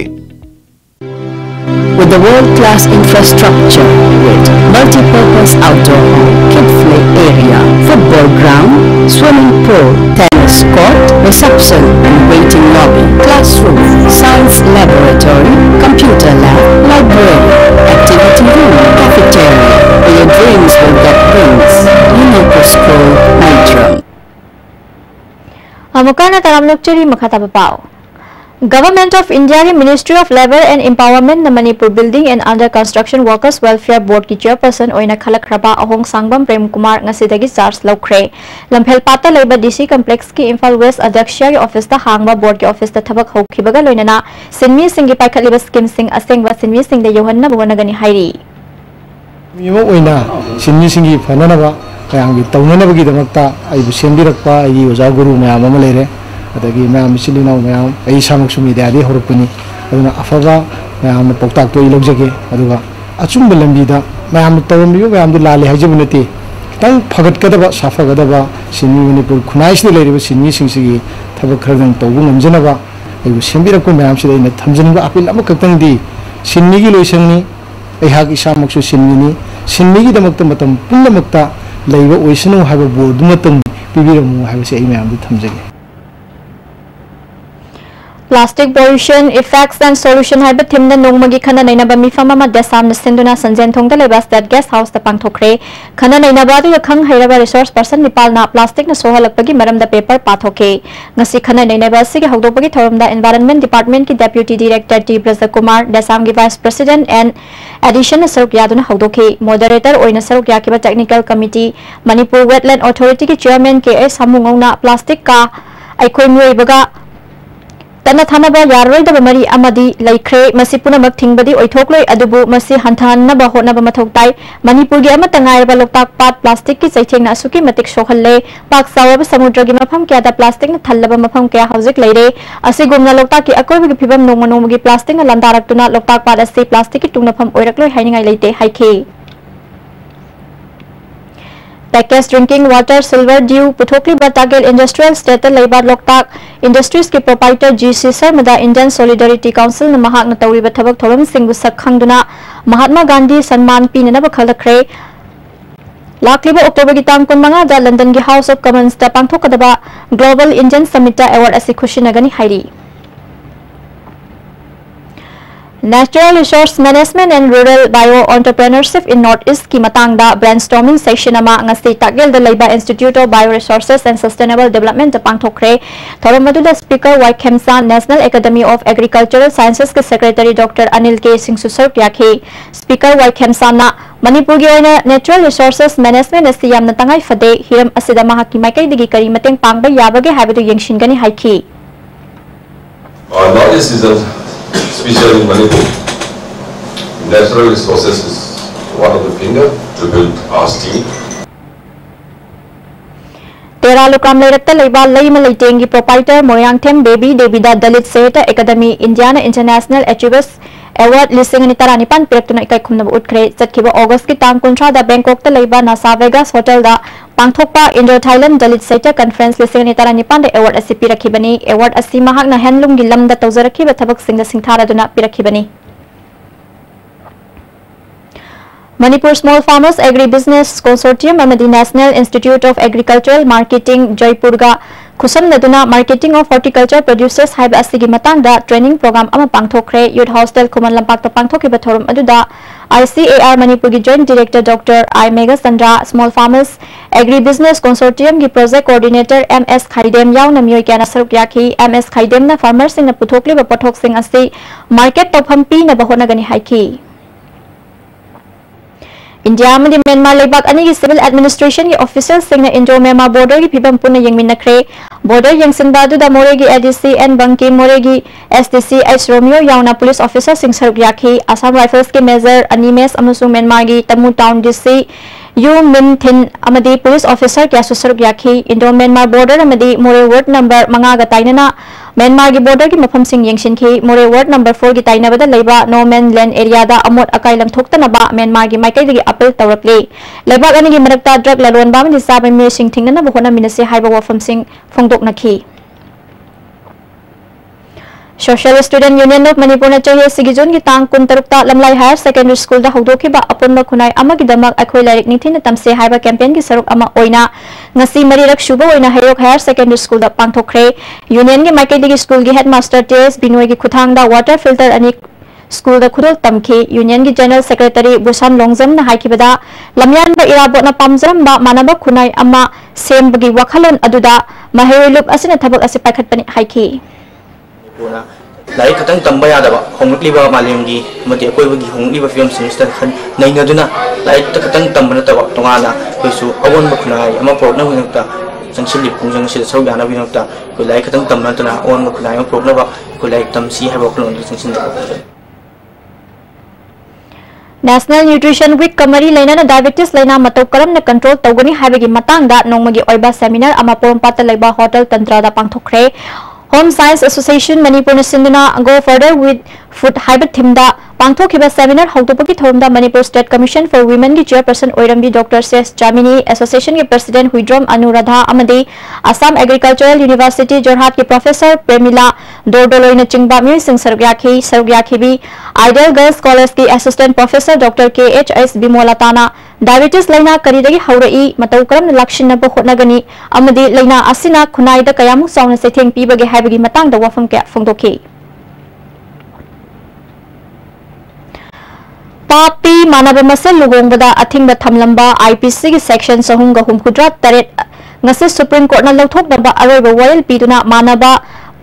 With the world-class infrastructure with multi-purpose outdoor hall, kid play area, football ground, swimming pool, tennis court, reception and waiting lobby, classroom, science laboratory, computer lab, library, activity room, cafeteria, where your dreams will get wings. Unico School, Nitram. Amukana taramnukchari makhatabapao. Government of India की Ministry of Labour and Empowerment न Manipur Building and Under Construction Workers Welfare Board की chairperson ओइना खलखरबा अहोंग सांगबम Prem Kumar ngasiदगी charge लौख्रे लम्फेल पाता लेबा DC complex की Imphal West अध्यक्ष की office ता हांगबा board की ऑफिस ता थबक होखिबगा लोइनना सिनमी सिंह की पाइखलिबा स्कीम सिंह असेंगबा सिनमी सिंह दे योहन्ना बवनगनी हाइरी मिमो ओइना सिनमी सिंह की फननबा कयांगी तौननबगी दमकता आइबु सेंबिरकपा आइगी ओजा गुरु मयाम अमा लेरे अदगी मैम सिलिना मैम आई सामक्सु मीडियादी होरपनी अदुना अफबा मैम पौताक तो इलौजगे अदुगा अचुंब लंबीदा मैम तौरमियो मैम लाले हाइजब नते तंग फगतकदबा साफगदबा सिनमी मणिपुर खुनाइसि लेरिबा सिनमी सिंगसिगी थबक खरदं तौबु नमजनबा आइबु सेंबिरको मैम सिदैना थमजनबा अपिल अमा कक्तंगदी सिनमीगी लोइसंगनी ऐहाग इसामक्सु सिनमीनी सिनमीगी दमकता मतम पुनमकता लैबा ओइसनु हाबा बोर्ड मतम पिबिरमु हाबसे आई मैम थमजगे Plastic pollution effects and solution हाइबा थिमना नोंगमगी खना नैनाबा मिफामा मा देसामना सिंदुना संजन थोंगदा लेबा स्टेट गेस्ट हाउस ता पांगथोखरे खना नैनाबा दु खंग हैराबा रिसोर्स पर्सन निपालना प्लास्टिक न सोहलकपगी मरमदा पेपर पाथोके ngasi खना नैनाबा सिगे हौदोपगी थोरमदा एनवायरनमेंट डिपार्टमेंट की deputy director T Braj Kumar DESAM की वाइस प्रेसिडेंट एंड एडिशन सरुक यादुना हौदोके मॉडरेटर ओइना सरुक याकिबा technical committee Manipur wetland authority की चेयरमैन के एस सामुंगौना प्लास्टिक का आइखोय मुइबगा तना थानबा यारोइदबा मरी अमदी लैख्रे मसी पुनमक थिंगबदी ओइथोकलोय अदुबु मसी हंथानबा होनबा मथौताई मणिपुर गी अमता ngairba loktak pat plastic की चैथेंगना असुकी मतिक सोखल्ले पाक सावब समुद्र की मफम क्यादा प्लास्टिक न थल्लबा मफम क्या हौजिक लैरे असिगुमना लोकताक की अकोइबगी फिबम नोंगमा नोंगगी प्लास्टिक न लंदारक्तुना लोकताक पात असि प्लास्टिक की टुंगनफम ओइरक्लोय हाइनिंगाई लैते हाइखे package drinking water silver dew पुथोकली बतागेल इंडस्ट्रियल स्टेट लेबा लोकताक इंडस्ट्रीज के proprietor GC Sharma Indian solidarity council न महाकना तौरिबा थबक थोरम सिंगु सखंगदुना महात्मा गांधी सम्मान पीननबा खलखरे लाखलिबा अक्टोबर की तांग 15 दा लंदन की हाउस ऑफ कॉमन्स दा पांगथोकदबा ग्लोबल इंडियन समिट अवार्ड असि खुशिनगनी हाइरी Natural Resource Management and Rural Bio-Entrepreneurship in Northeast की मतंगदा brainstorming session अमा ngasi Takgel da Leiba Institute of Bioresources and Sustainable Development पांगथोखरे theorem मदुदा Speaker Y Khemsa National Academy of Agricultural Sciences के Secretary Dr. Anil K. Singh Susar याखी Speaker Y Khemsa ना मणिपुर की ओइना Natural Resources Management असी यामना तंगाई फदे Hiram असिदा महाकी माइकैदगी करी Matang पांगबा याबगे हाबिदु यंगशिनगनी हाइकी Northeast is special in Manipur. Natural resources is one of the finger to build our steel. तेरा लुकाम लेरत्ता लेबा लेइम लेटेंगी प्रोपाइटर मोयांगथेम बेबी देविदा दलित सेट एकेडमी इंडियाना इंटरनेशनल अचीवर्स अवार्ड लिसिंग नि तारा निपान पिरक्तुना इकाई खुमनब उठखरे चतखिबा अगस्त की तांग 19 दा बैंकॉक ता लेबा नासा वेगास होटल दा पांगथोकपा इंडो थाईलैंड दलित सेट कॉन्फ्रेंस लिसिंग नि तारा निपान दे अवार्ड असि पिरखिबनी अवार्ड असि महाकना हैंडलूम गी lambda तौजरखिबा थबक Singh सिंथारादुना पिरखिबनी Manipur Small Farmers Agri-Business Consortium amadi National Institute of Agricultural Marketing Jaipur ga khusam marketing of horticulture producers haiba asigi matangda training program ama pangthokre youth hostel Khuman Lampak ta pangthokiba thorum aduda ICAR Manipur gi Joint Director Dr. I Mega Sandra Small Farmers Agri-Business Consortium gi Project Coordinator MS Khaidem yauna miyoi kana saruk yakhi MS Khaidem na farmers sing na puthokli ba pathok sing asi market tofam pi na bahona gani haiki India में Myanmar लेबाक अनी की civil administration की officers Singh Indo Myanmar border की फिबम पुनः यंगमिनखरे border यंगसिनबा दुदा मोरे की ADC N बंकी मोरे की एसडीसी एच रोमियो याउना पुलिस ऑफिसर सिंह सरुक याखी असम राइफल्स के मेजर अनीमेस अमसुंग म्यांमार की Tamu town DC U Min Thein अमदी पुलिस ऑफिसर क्या सुसरुक याखी इंडो म्यांमार बॉर्डर अमदी मोरे वार्ड नंबर 5 गा ताइनना म्यांमार की बॉर्डर की मफम सिंह यंगसिनखी मोरे वार्ड नंबर 4 की ताइनबदा लेबा नो मैन लैंड एरिया दा अमोट अकाई लंथोक्तनबा म्यांमार की माइकैदगी अपील तौरकले लेबाक अनी की मरकता ड्रग ललोनबा में साब में सिंह थिंगना बहोना मिनसे हाइबा वफम सिंह फोंदोकनखी Social Student Union of Manipur na chahiye sigijun ki tang 13 ta lamlai higher secondary school da haudokiba apunba khunai ama ki damak akhoi lairik nithina tamse haiba campaign ki saruk ama oina ngasi marirak shuba oina hayok higher secondary school da pangthokre union ki maikeli school ki headmaster ts binoi ki khuthang da water filter ani school da khudol tamki union ki general secretary busan longjam na haikibada lamyan ba irabot na pamjam ba manaba khunai ama sembagi wakhalon aduda mahailup asina thabak ase paikhatpani haiki लाइक खतंग तंबा यादवा होंगलीबा मालेमगी मते अकोइबगी होंगलीबा film सिंगस्टर खन नैनदुना like त खतंग तंबना तवा तोंगाना कोइसु oven बखुनाय अमा programme विनक्ता संसिलि पुंजंग से सौ याना विनक्ता को लाइक खतंग तंबना तना अवन बखुनाय अमा प्रोग्राम बा को लाइक तमसी है बखुन संसिन National Nutrition Week kamari lainana diabetes laina matau karam na control tawgani haibagi matangda nongmagi oiba seminar ama porompata laiba hotel tantra da pangthokre Home Science Association Manipur na sinduna go further with food hybrid thimda pangthokiba seminar hautopaki thomda Manipur State Commission for Women ki chairperson oirambi Dr. S. Jamini Association ki president Huidrom Anuradha amadi Assam Agricultural University Jorhat ki professor Premila Dordoloi na chingba mi sing sargyakhi bi Ideal Girls College ki assistant professor Dr. K. H. S. Bimolatana diabetes laina karidagi haurai matau karam lakshin na hotnagani amadi laina asina khunai da kayamu sauna setheng pibage haibagi matang da wafam kya phongdoki papi manaba masal lugongbada athingba thamlamba IPC ki section sahum ga humkudra taret ngase Supreme Court na lauthok naba aroiba warel piduna manaba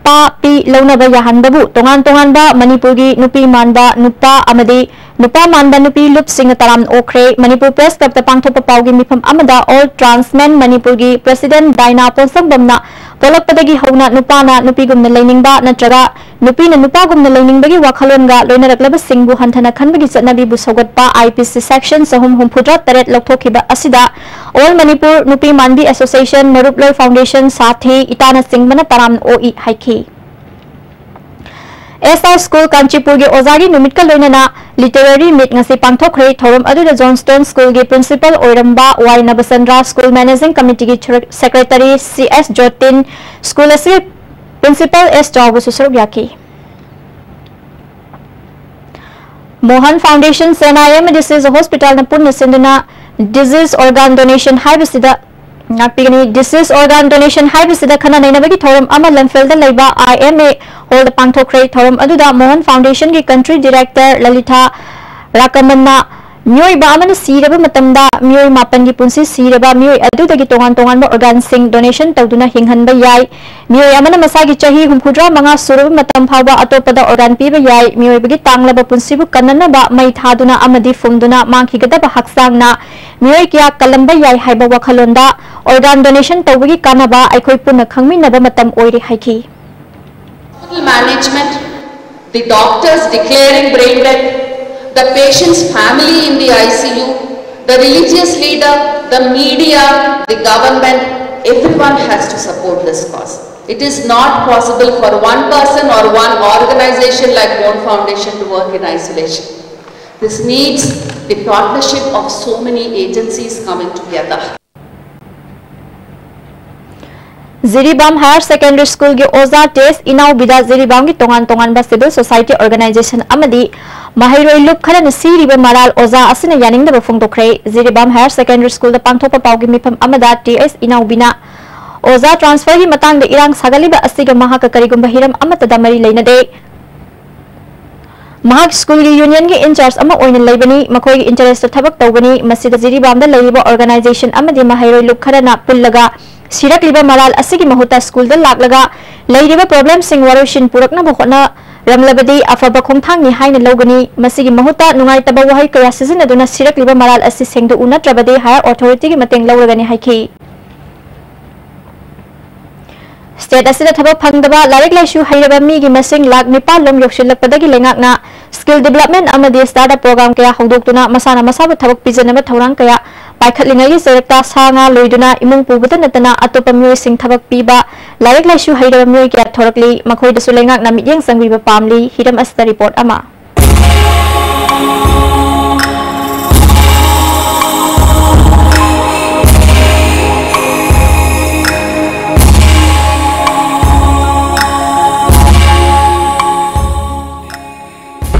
papi launaba yahanbabu tongan ba Manipur gi nupi manba nupa amadi nupa manba nupi lup sing taram okre Manipur Press Club ta pangthopa pawgi mifam amada all transmen Manipur gi president Daina Ponsambamna polakpadagi hauna nupa na nupi gumna lainingba natraga nupi na nupa gumna lainingbagi wakhalonga loinaraklaba singbu hanthana khanbagi chatnabi bu sogatpa IPC section sahum humphudra taret lokthokiba asida all Manipur nupi manbi association Maruploi foundation sathi itana singbana taram oi haiki SR School Kanchipur ge Ozagi numit ka loinana literary meet ngasi pangthokre thorum aduda Johnston School ge principal oiramba Y Nabasandra School Managing Committee ge secretary CS Jotin School ase principal S Jawu susur yaki Mohan Foundation Senayam Disease Hospital na punna sinduna disease organ donation haibasida Disease organ donation haibisida khana nainabagi thorum ama lamfelda leiba IMA hol pangthokre thorum aduda Mohan Foundation ki country director Lalita Rakamanna Miyoi ba amana siraba matamda miyoi mapan gi punsi siraba miyoi adudagi tongan tongan ba organ sing donation tawduna hinghanba yai miyoi amana masagi chahi humkhudra manga suraba matam phawba atopada organ piba yai miyoi bagi tanglaba punsi bu kanana ba mai thaduna amadi fumduna mangkhigada ba haksangna miyoi kya kalamba yai haiba wakhalonda organ donation tawbagi kanaba aikhoi punna khangminaba matam oiri haiki management, the doctors declaring brain death, the patient's family in the ICU, the religious leader, the media, the government, everyone has to support this cause. It is not possible for one person or one organization like Mohan Foundation to work in isolation. This needs the partnership of so many agencies coming together. Ziribam Higher Secondary School के ओजा test इनाउ बिदा जिरीबाम की तोंगान तोंगान बा civil society organisation अमदी mahiroi lup khara na siriba maral oza asina yaning da bafung dokre Ziribam Higher Secondary School da pangthopa paugi mifam amada TS inaubina oza transfer hi matang da irang sagaliba asiga mahaka karigum bahiram amata da mari leina de mahak school gi union gi in charge ama oina leibani makoi gi interest thabak tawbani masida Ziribam da leiba organization amadi mahiroi lup khara na pullaga sirak liba maral asigi mahuta school da laklaga leiriba problem sing waroshin purakna bhona ramlabadi afaba khongthang ni haina logani masigi mahuta nungai taba wahai kaya sizin aduna sirak liba maral asi sengdu unatrabadi higher authority gi mateng lawragani haiki state asida thaba phangdaba larik laishu hairaba mi gi masing lak nipa lom yokshilakpadagi lengakna skill development amadi startup program kaya hongdoktuna masana masabu thabak pijanaba thorang kaya paikhatlingai serekta sanga loiduna imung pubata natana atopa miyoi sing thabak piba larik laishu hairaba miyoi kya thorakli makhoi dasu lengak na midyeng sangriba pamli hiram asta report ama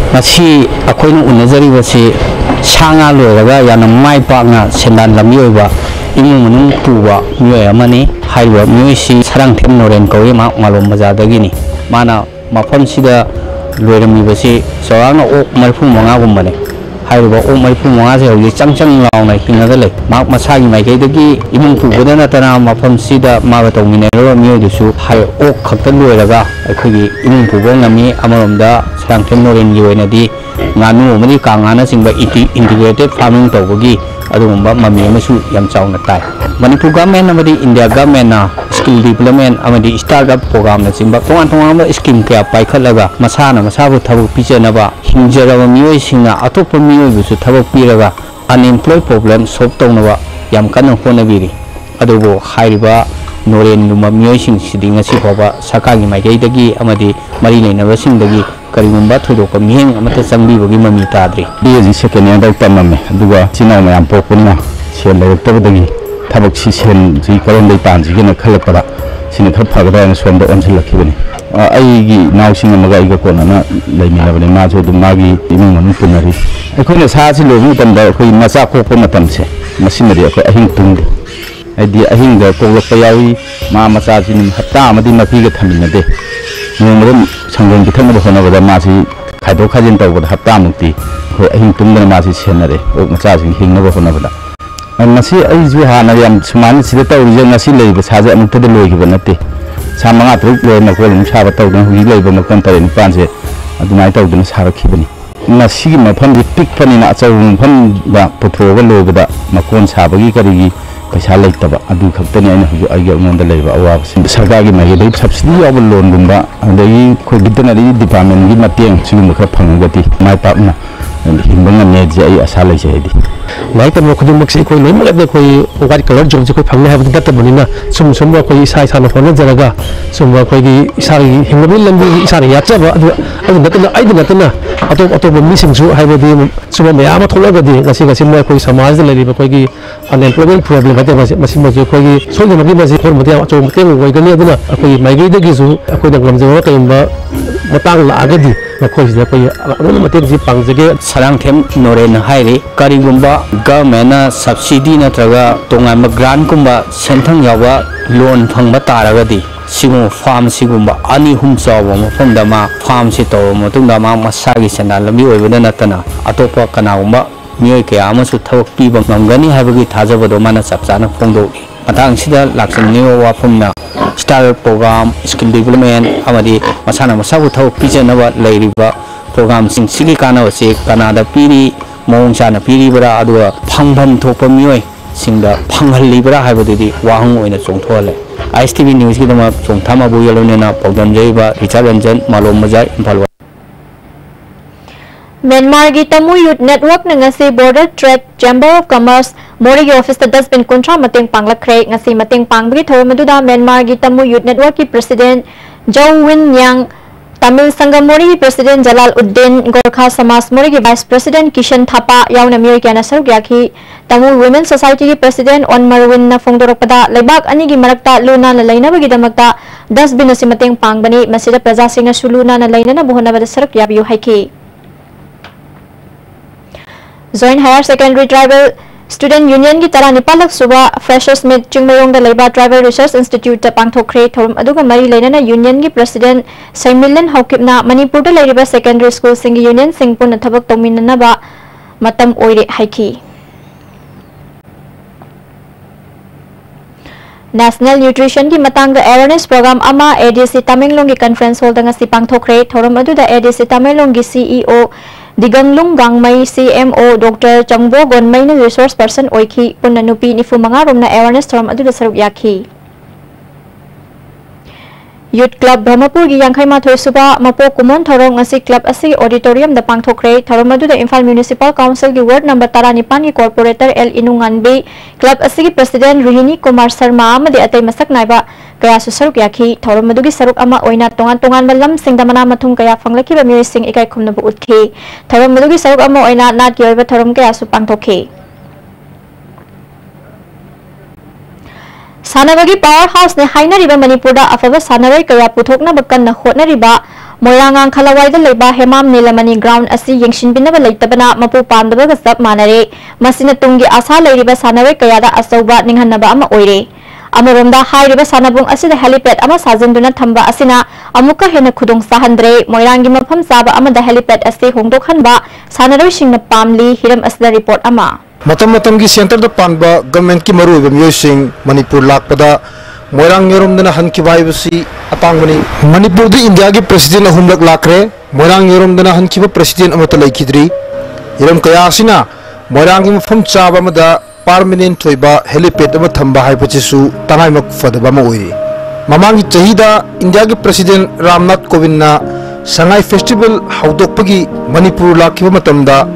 Masi akoino unajari basi sanga loraga yana mai pakna sendan lamiyoi ba imu munung puwa miyoi amani haiwa miyoi si sarang them noren kawi ma ngalom majadagi ni mana mafam sida loirami basi sorangna ok marfu manga gumbane haiwa ok marfu manga se hoyi changchang launa hinaga le mak masagi mai kai dagi imung puwa na tana mafam sida ma ba tongmine ro miyoi dusu hai ok khakta loiraga akhigi imung puwa ngami amaromda sarang them noren gi oina di nganu mani kangana singba integrated farming tawbagi adumba mami amasu yam chauna tai Manipur government amadi India government na skill development amadi startup program na singba tongan scheme kaya paikhalaga masana masabu thabuk pijanaba hinjaraba miyoi singna atopa miyoi busu thabuk piraga unemployed problem solve tawnawa yam kana honabiri adubo hairiba noren luma miyoi sing sidi ngasi phaba sakagi maigaidagi amadi mari leinaba singdagi karigumba thodoka miheng amata changbibagi mami tadri BSc second year da tamame aduga china mayam pokuna sel laytabadagi thabak si sen ji karon dai panji gina khalakpada sini khar phagda na somda onsil lakhibani ai gi naw sing amaga iga kona na laimina bani ma jo dum magi imung manu punari akhona sa si lobu tamda khoi macha khokpa matam se masinari akhoi ahing tung adi ahing da kolokpa yawi ma macha ji nim hatta amadi mapi ga thamina de nongrom sangon ki thangba hona bada ma si khaido khajin tawba hatta mukti khoi ahing tung da ma si senare ok macha ji hingna ba hona bada ngasi ai ju hana yam suman sida tawri ngasi leiba saja amukta de loigiba nate samanga truk loi na kolum saba tawdun hui leiba makon tare ni panse adunai tawdun sarakhibani ngasi mafam di pikpani na achaw mafam ba pothoga loibada makon sabagi karigi paisa leitaba adu khaktani aina hu ai ngonda leiba awab sim sarkagi mai dei subsidy awal loan gumba adai khoi veterinary department gi mateng sigum khra phangagati mai papna हिंबंग ने जे आई आशा लै छै दि like न खुदुम मक्सी कोइ नै मले कोइ white colour जों जे कोइ फंगने हाब दत बनिना सुम सुम कोइ इसा इसा न फोन जरगा सुम कोइ gi इसा हिंगबि लंबि इसा याचा अदु नतन आइ नतन अतो मि सिंसु हाइबदि सुम मया मा थोलगदि गसि गसि म कोइ समाज दे लरिबा कोइ gi unemployment problem hate masi मजे कोइ gi सोल मगि मजे फोर मते अचो मते वइ गनि अदुना कोइ माइगै दगि जु कोइ दंगम जे वा कयम matang laagadi nakhoi sida koi adon matek ji pangjage sarangthem noren hairi karigumba government na subsidy natraga tonga grant kumba senthang yawa loan phangba taragadi sigu farm sigumba ani hum chawa mafamda ma farm si to matungda ma masagi senda lambi oibada natana atopa kanagumba mioi kaya amasu thawak piba ngamgani habagi thajabado mana chapchana phongdogi matang sida laksanni wafamna star program skill development amadi masana masabu thawak pijanaba leiriba program sing sigi kana wase kanada piri mongchana piri bara adua phangbam thokpa mioi singda phanghali bara habadidi wahang oina chongthole ISTV News ki dama chongthama bu yalonena pawdam jaiba Richard Ranjan Malom Majai Imphalwa Myanmar gi Tamu Youth Network na ngasi Border Trade Chamber of Commerce Mori gi office ta dasbin kontra mateng panglakre ngasi mateng pangbri thor maduda Myanmar gi Tamu Youth Network ki president Joe Win Yang Tamil Sangam Mori gi president Jalal Uddin Gorkha Samas Mori gi vice president Kishan Thapa yauna mioi kana saruk yakhi Tamu Women Society ki president On Marwin na phongdorokpada leibak ani gi marakta luna na laina bagi damakta dasbin asi mateng pangbani masida praja singa suluna na laina na buhona bada saruk yabiu haiki Joint Higher Secondary Tribal Student Union ki tara nipalak suba Freshers Meet Chingmayong da Laiba Tribal Research Institute ta pangthokre thorum aduga mari leinana union ki president Saimilen Haukipna Manipur da lairiba secondary school sing union singpun thabak tominana ba matam oire haiki National Nutrition ki matang da awareness program ama ADC Tamenglong ki conference hall da ngasi pangthokre thorum adu da ADC Tamenglong ki CEO Diganglung Gangmai CMO Dr. Changbo Gonmai na resource person oiki punna nupi ni fumanga rom na awareness thorum adu da saruk yakhi Youth Club Brahmapur gi Yangkhai Mathoi Suba Mapo Kumon Thorong ngasi club asi auditorium da pangthokre thorum adu da Imphal Municipal Council gi ward number 19 ki corporator L Inunganbi club asi gi president Rohini Kumar Sharma amadi atai masak naiba kaya su saruk yakhi thorum adu gi saruk ama oina tongan tongan malam singda mana mathung kaya fanglaki ba mioi sing ikai khumna bu utkhi thorum adu gi saruk ama oina nat ki oiba thorum kaya su pangthokhe Sanabagi powerhouse ne hainariba Manipur da afaba sanaroi kaya puthokna bakkan na hotnariba Moirangang Khalawai da leiba Hemam Nilamani ground asi yengshinbinaba leitabana mapu pandaba ga sab manare masina tungi asa leiriba sanaroi kaya da asauba ninghanaba ama oire Amoromda hairiba sanabung asida helipad ama sajinduna thamba asina amuka hena khudong sahandre Moirangi mafam saba ama da helipad asi hongdokhanba sanaroi singna pamli hiram asida report ama Matam ki center da panba government ki maru be musing Manipur lakpada Moirang Yorom dana han ki vai basi atang bani Manipur di India ki president ahumlak lakre Moirang Yorom dana han ki president amata laikidri Yorom kaya asina Moirang ki mafam chaba mada permanent thoiba helipad ama thamba hai pachisu tangai mak fadaba ma oiri Mamangi chahida India ki president Ramnath Kovind na Sangai festival haudokpagi Manipur lakhiba matamda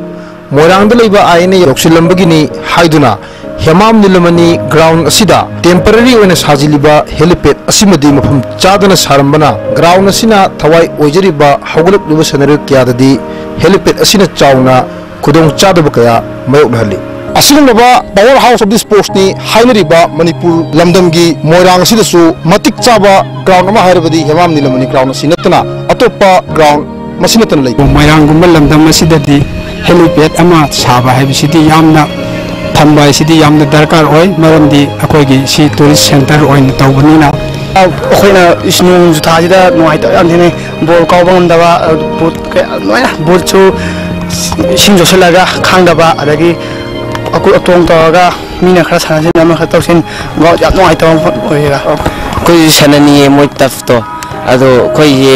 Moirang da leiba aine yoksilambagini haiduna Hemam Nilamani ground asida temporary oina sajiliba helipad asimadi mafam chadana sarambana ground asina thawai oijariba haugalap liba sanare kyadadi helipad asina chauna khudong chadaba kaya mayoknahali asigumba powerhouse of this post ni hainariba Manipur lamdamgi Moirang asida su matik chaba ground ama hairabadi Hemam Nilamani ground asinatana atopa ground masinatana lei Moirang gumba lamdam asidadi helipad ama saba haibisidi yamna thamba sidi yamna darkar oi maramdi akoigi si tourist center oin tawbanina akoina isnung thajida noaita andine bol kawbang dawa bot noya bolchu singjo selaga khangdaba adagi aku atong tawaga mina khara sanajin nama khatausin go ya noaita oiga koi sanani moi tafto ado koi ye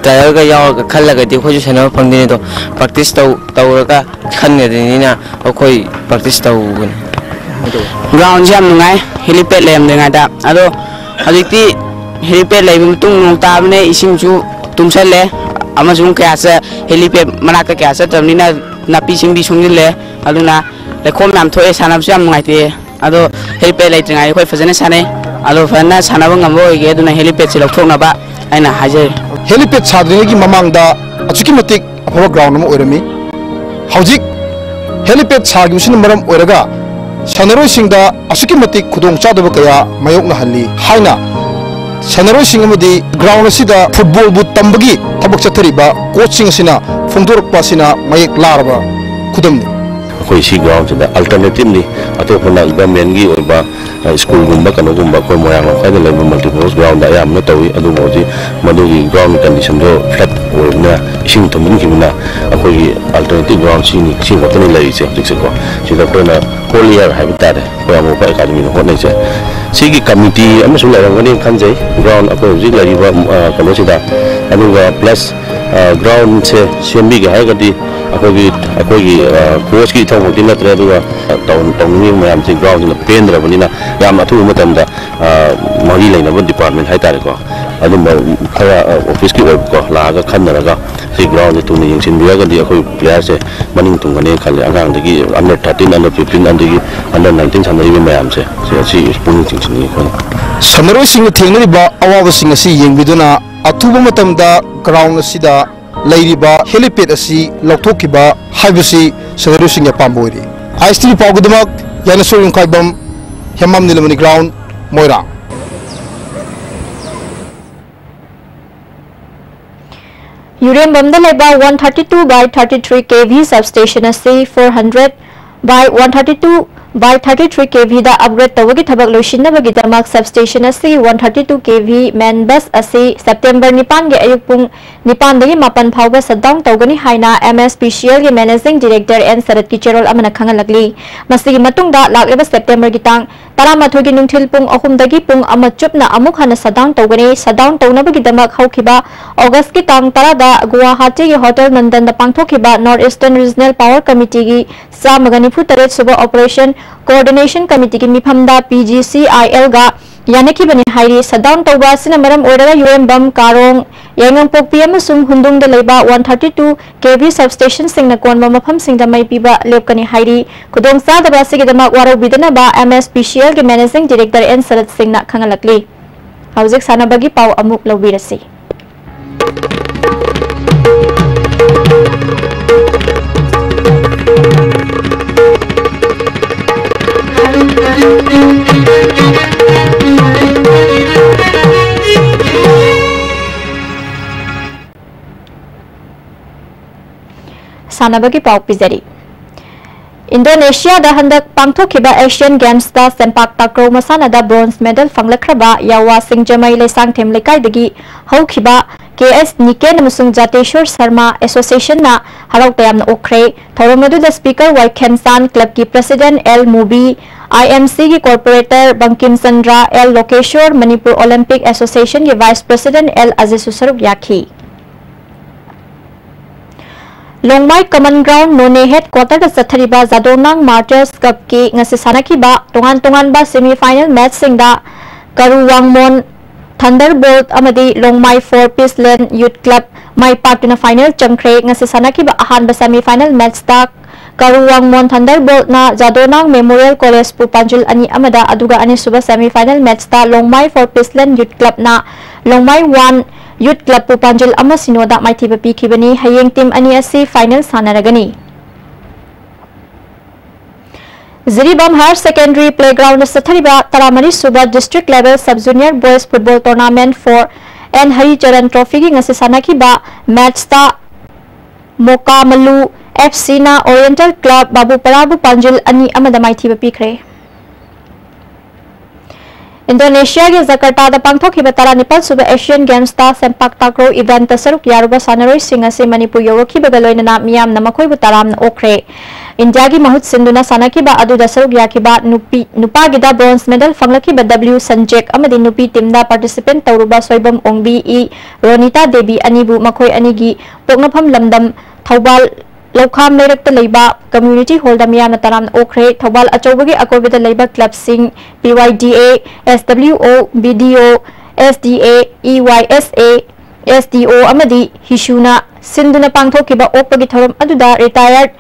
tayar ga yaw khalla ga di khoi sana phangdini to practice tawraga khanne dinina koi practice tawgun ground jam ngai helipad lem denga da ado adikti helipad lem tung nong tabne ising chu tumsale amasung kya sa helipad manaka kya sa tamnina napi sing bi sungile aduna lekhom nam thoe sanam jam ngai te ado helipad lai ngai khoi fajane sane ado fana sanabang ngamo ge aduna helipad si lokthokna ba aina hajer helipad sadrigi mamangda achuki matik aphaba ground ma oirami hojik helipad sagi usin maram oiraga sanaroi singda asuki matik khudong chadaba kaya mayokna halli haina सनरोइसिंग अमदी ground असिदा football बु तंबगी थबक चथरिबा coaching असिना फोंदोरकपा असिना मयेक larva खुदमनि कोई सी ground से alternatively अतोपना government की ओइबा स्कूल गुम्बा कनोगुम्बा कोई मोयांग खाइदा लेबा मल्टीपर्पज ग्राउंड दा याम न तवी अदुबोजी मदुगी ग्राउंड कंडीशन दो फ्लैट ओइबना इसिंग थमन किबना अखोई अल्टरनेटिव ग्राउंड सी वतनी लैसे जिसे को सिदा कोना होलियर हाइबा तारे कोया मोपा एकेडमी न होनै से सिगी कमिटी अमसु लैरंगनि खनजै ग्राउंड अखोई हुजिक लैरिबा कनोसिदा अदुगा प्लस ग्राउंड से सेम्बी के हाइगदी अखोई कोच की इथौ होती नत्रे अदुगा टाउन मैम से ग्राउंड पेंद्रबनिना याम अथु मतमदा मरी लेनब डिपार्टमेंट है तारे को अदुम खरा ऑफिस की ओइब को लागा खन्नरगा से ग्राउंड तुन यंगसिन बियागदी अखोई प्लेयर से मनिंग तुंगने खले अगांग दगी अंडर 13 अंडर 15 अंदगी अंडर 19 सानरी मैम से पुंग चिंगसिन को सनरोइ सिंग थेंगरिबा अवाब सिंग असि यंगबिदुना अथुब मतमदा ग्राउंड असिदा लैरिबा हेलीपैड असि लौथोकिबा हाइबसि सनरोइ सिंग पाम्बोइरि आईएसटी पाउगदमक यानसो यंखाइबम हेमम नीलमणि ग्राउंड मोइरा यूरेंबम 132/33 kV सबस्टेशन असी 400/132/33 kV दा अपग्रेड तवगी थबक लोइसिनबगिदमक सबस्टेशन असी 132 kV मैन बस असी सेप्टेम्बर 9 गे अयुक पुंग 9 दगी 9 फाउबा सटडाउन तौगनी हाइना MSPCL गे मैनेजिंग डायरेक्टर एन सरत की चेरोल अमना खंगलगली मसिगी मतुंगदा लागलेबा सेप्टेम्बर गी तांग 12 गी नुंथिल पुंग 3 दगी पुंग अमा चुपना अमुक हना सटडाउन तौगनी सटडाउन तौनबगिदमक हौखिबा अगस्त की तांग 10 दा गुवाहाटी गे होटल नंदन दा पांगथोखिबा north eastern regional power committee गी 394 सुबह ऑपरेशन कोऑर्डिनेशन कमिटी की मिफमदा PGCIL गा यानखिबनि हाइरी सटडाउन तौबा सिना मरम ओइरगा यूएमबम कारोंग यांगंपोक्पी अमसुंग हुंदुंगदा लेबा 132 kV सबस्टेशन सिंगना कोनबा मफम सिंगदा मै पीबा लेपकनि हाइरी खुदोंग सादबा सिगदमा वारोबिदनबा MSPCL के मैनेजिंग डायरेक्टर एन सरत सिंगना खंगलकली हौजिक सानबगी पाव अमुक लौबिरसी सानबगी पाव पिजरी इंडोनेशिया दा हंदक पांगथोखिबा एशियन गेम्स दा सेंपाक ताक्रो मसाना दा ब्रोंज मेडल फंगलखरबा यावा सिंगजमई लेसांगथेम लेकाइदगी हौखिबा KS निकेन अमसुंग जातेश्वर शर्मा एसोसिएशन ना हराउ तयाम ओखरे थौरमदु द स्पीकर वाई खेनसान क्लब की प्रेसिडेंट एल मूबी IMC की corporator Bankim Chandra L Lokeshwar Manipur Olympic association के वाइस प्रेसिडेंट एल अजीज सरुक याखी लोंगमाई कमन ग्राउंड नोने हेड क्वार्टर चथरिबा जादोनांग मार्टर्स कप की ngasi sanakhiba tongan tongan ba semi final match singda Karuwangmon Thunderbolt amadi Longmai 4 Piece Land Youth Club mai partuna final changkhre ngasi sanakhiba ahanba semi final match ta Karuwangmon Thunderbolt na Jadonang Memorial College Pupanjul ani amada aduga ani suba semi final match ta Longmai 4 Piece Land Youth Club na Longmai 1 Youth Club Pupanjul ama sinoda maithiba pikhibani hayeng team ani asi final sanaragani Ziribam Higher Secondary Playground Sathariba Taramani Suba District Level Sub Junior Boys Football Tournament for N Hari Charan Trophy ki ngasi sanakhiba match ta Mokamalu FC na Oriental Club Babu Parabu Panjul ani amada maithiba pikhre Indonesia के Jakarta दा पांगथोखिबा 19 सुबह Asian games ता सेंपाक takraw event सरुक यारुबा सानरोइ सिंह से मणिपुर योरखिबगा लोइनना मियाम नमखोइबु ताराम ओखरे India की महुत सिंधुना सानखिबा अदुदा सरुक याखिबा नुपागिदा ब्रोंज मेडल फंगलखिबा W संजेक अमदि नुपी टीमदा पार्टिसिपेंट तौरुबा सोइबम ओंबी ई रोनिता देवी अनिबु मखोइ अनिगी पोकनफम लमदम थौबाल लौखाम लेरक्ता लेबा कम्युनिटी हॉल दा मियाम ताराम ओखरे थौबाल अचौबगी अकोबिदा लेबा club Singh PYDA SWO BDO SDA EYSA SDO amadi Hishuna Sinduna Pangthokiba Opagi Thorum Aduda retired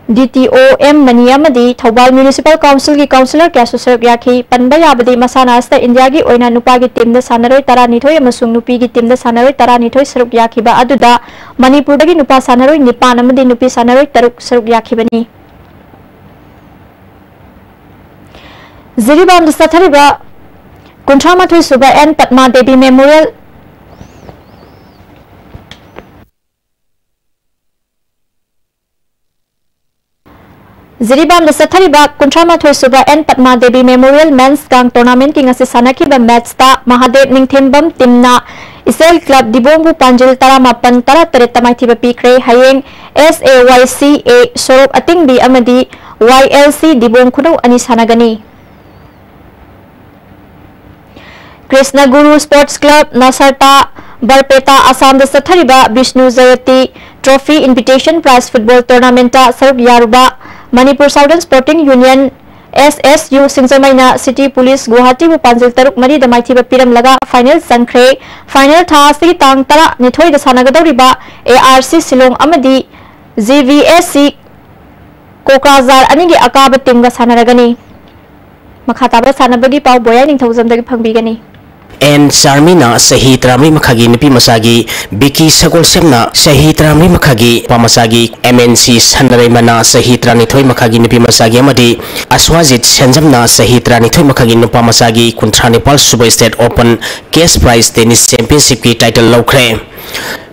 DTO M Mani amadi Thobal Municipal Council ki councillor Kyasu Saruk Yakhi Panba Yabadi Masana Asta India ki Oina Nupa ki team da Sanaroi Taranithoi amasung Nupi ki team da Sanaroi Taranithoi Saruk Yakhiba Aduda Manipur dagi Nupa Sanaroi Nipan amadi Nupi Sanaroi Taruk Saruk Yakhibani Ziribam da Sathariba कुंथ्रामाथोई सुबा N Padma देवी memorial Jiribam सथरीबा कुंथ्रामाथोई सुबा N Padma देवी memorial mains गांग tournament की ngasi sanakhiba match ta Mahadev Ningthembam timna Isel Club Dibongbu Panjil 18 13 tamaithiba pikre hayeng SAYCA Sorok Atingbi amadi YLC Dibong Khunau ani sanagani Krishna Guru Sports Club Nasarta Barpeta Assam da sathariba Vishnu Jayati Trophy Invitation Prize Football Tournament ta saruk yaruba Manipur Southern Sporting Union SSU Sinjamaina City Police Guwahati bu Panjil Taruk Mari da Maithiba Piram laga final sangkhre final tha si tang tara nithoi da sanagadoriba ARC Silong amadi GVSC Kokazar anigi akaba team ga sanaragani makhataba sanabagi pau boya ning thousand dagi phangbigani एन चार्मिना सही त्रामरी मखागी निपी मसागी बिकी सगोल सेमना सही त्रामरी मखागी पामसागी MNC सनरे मना सही त्रानिथोय मखागी निपी मसागी अमदी अस्वाजित संजमना सही त्रानिथोय मखागी नुपा मसागी कुंथ्रा नेपाल सुबह state open cash prize tennis championship की टाइटल लौख्रे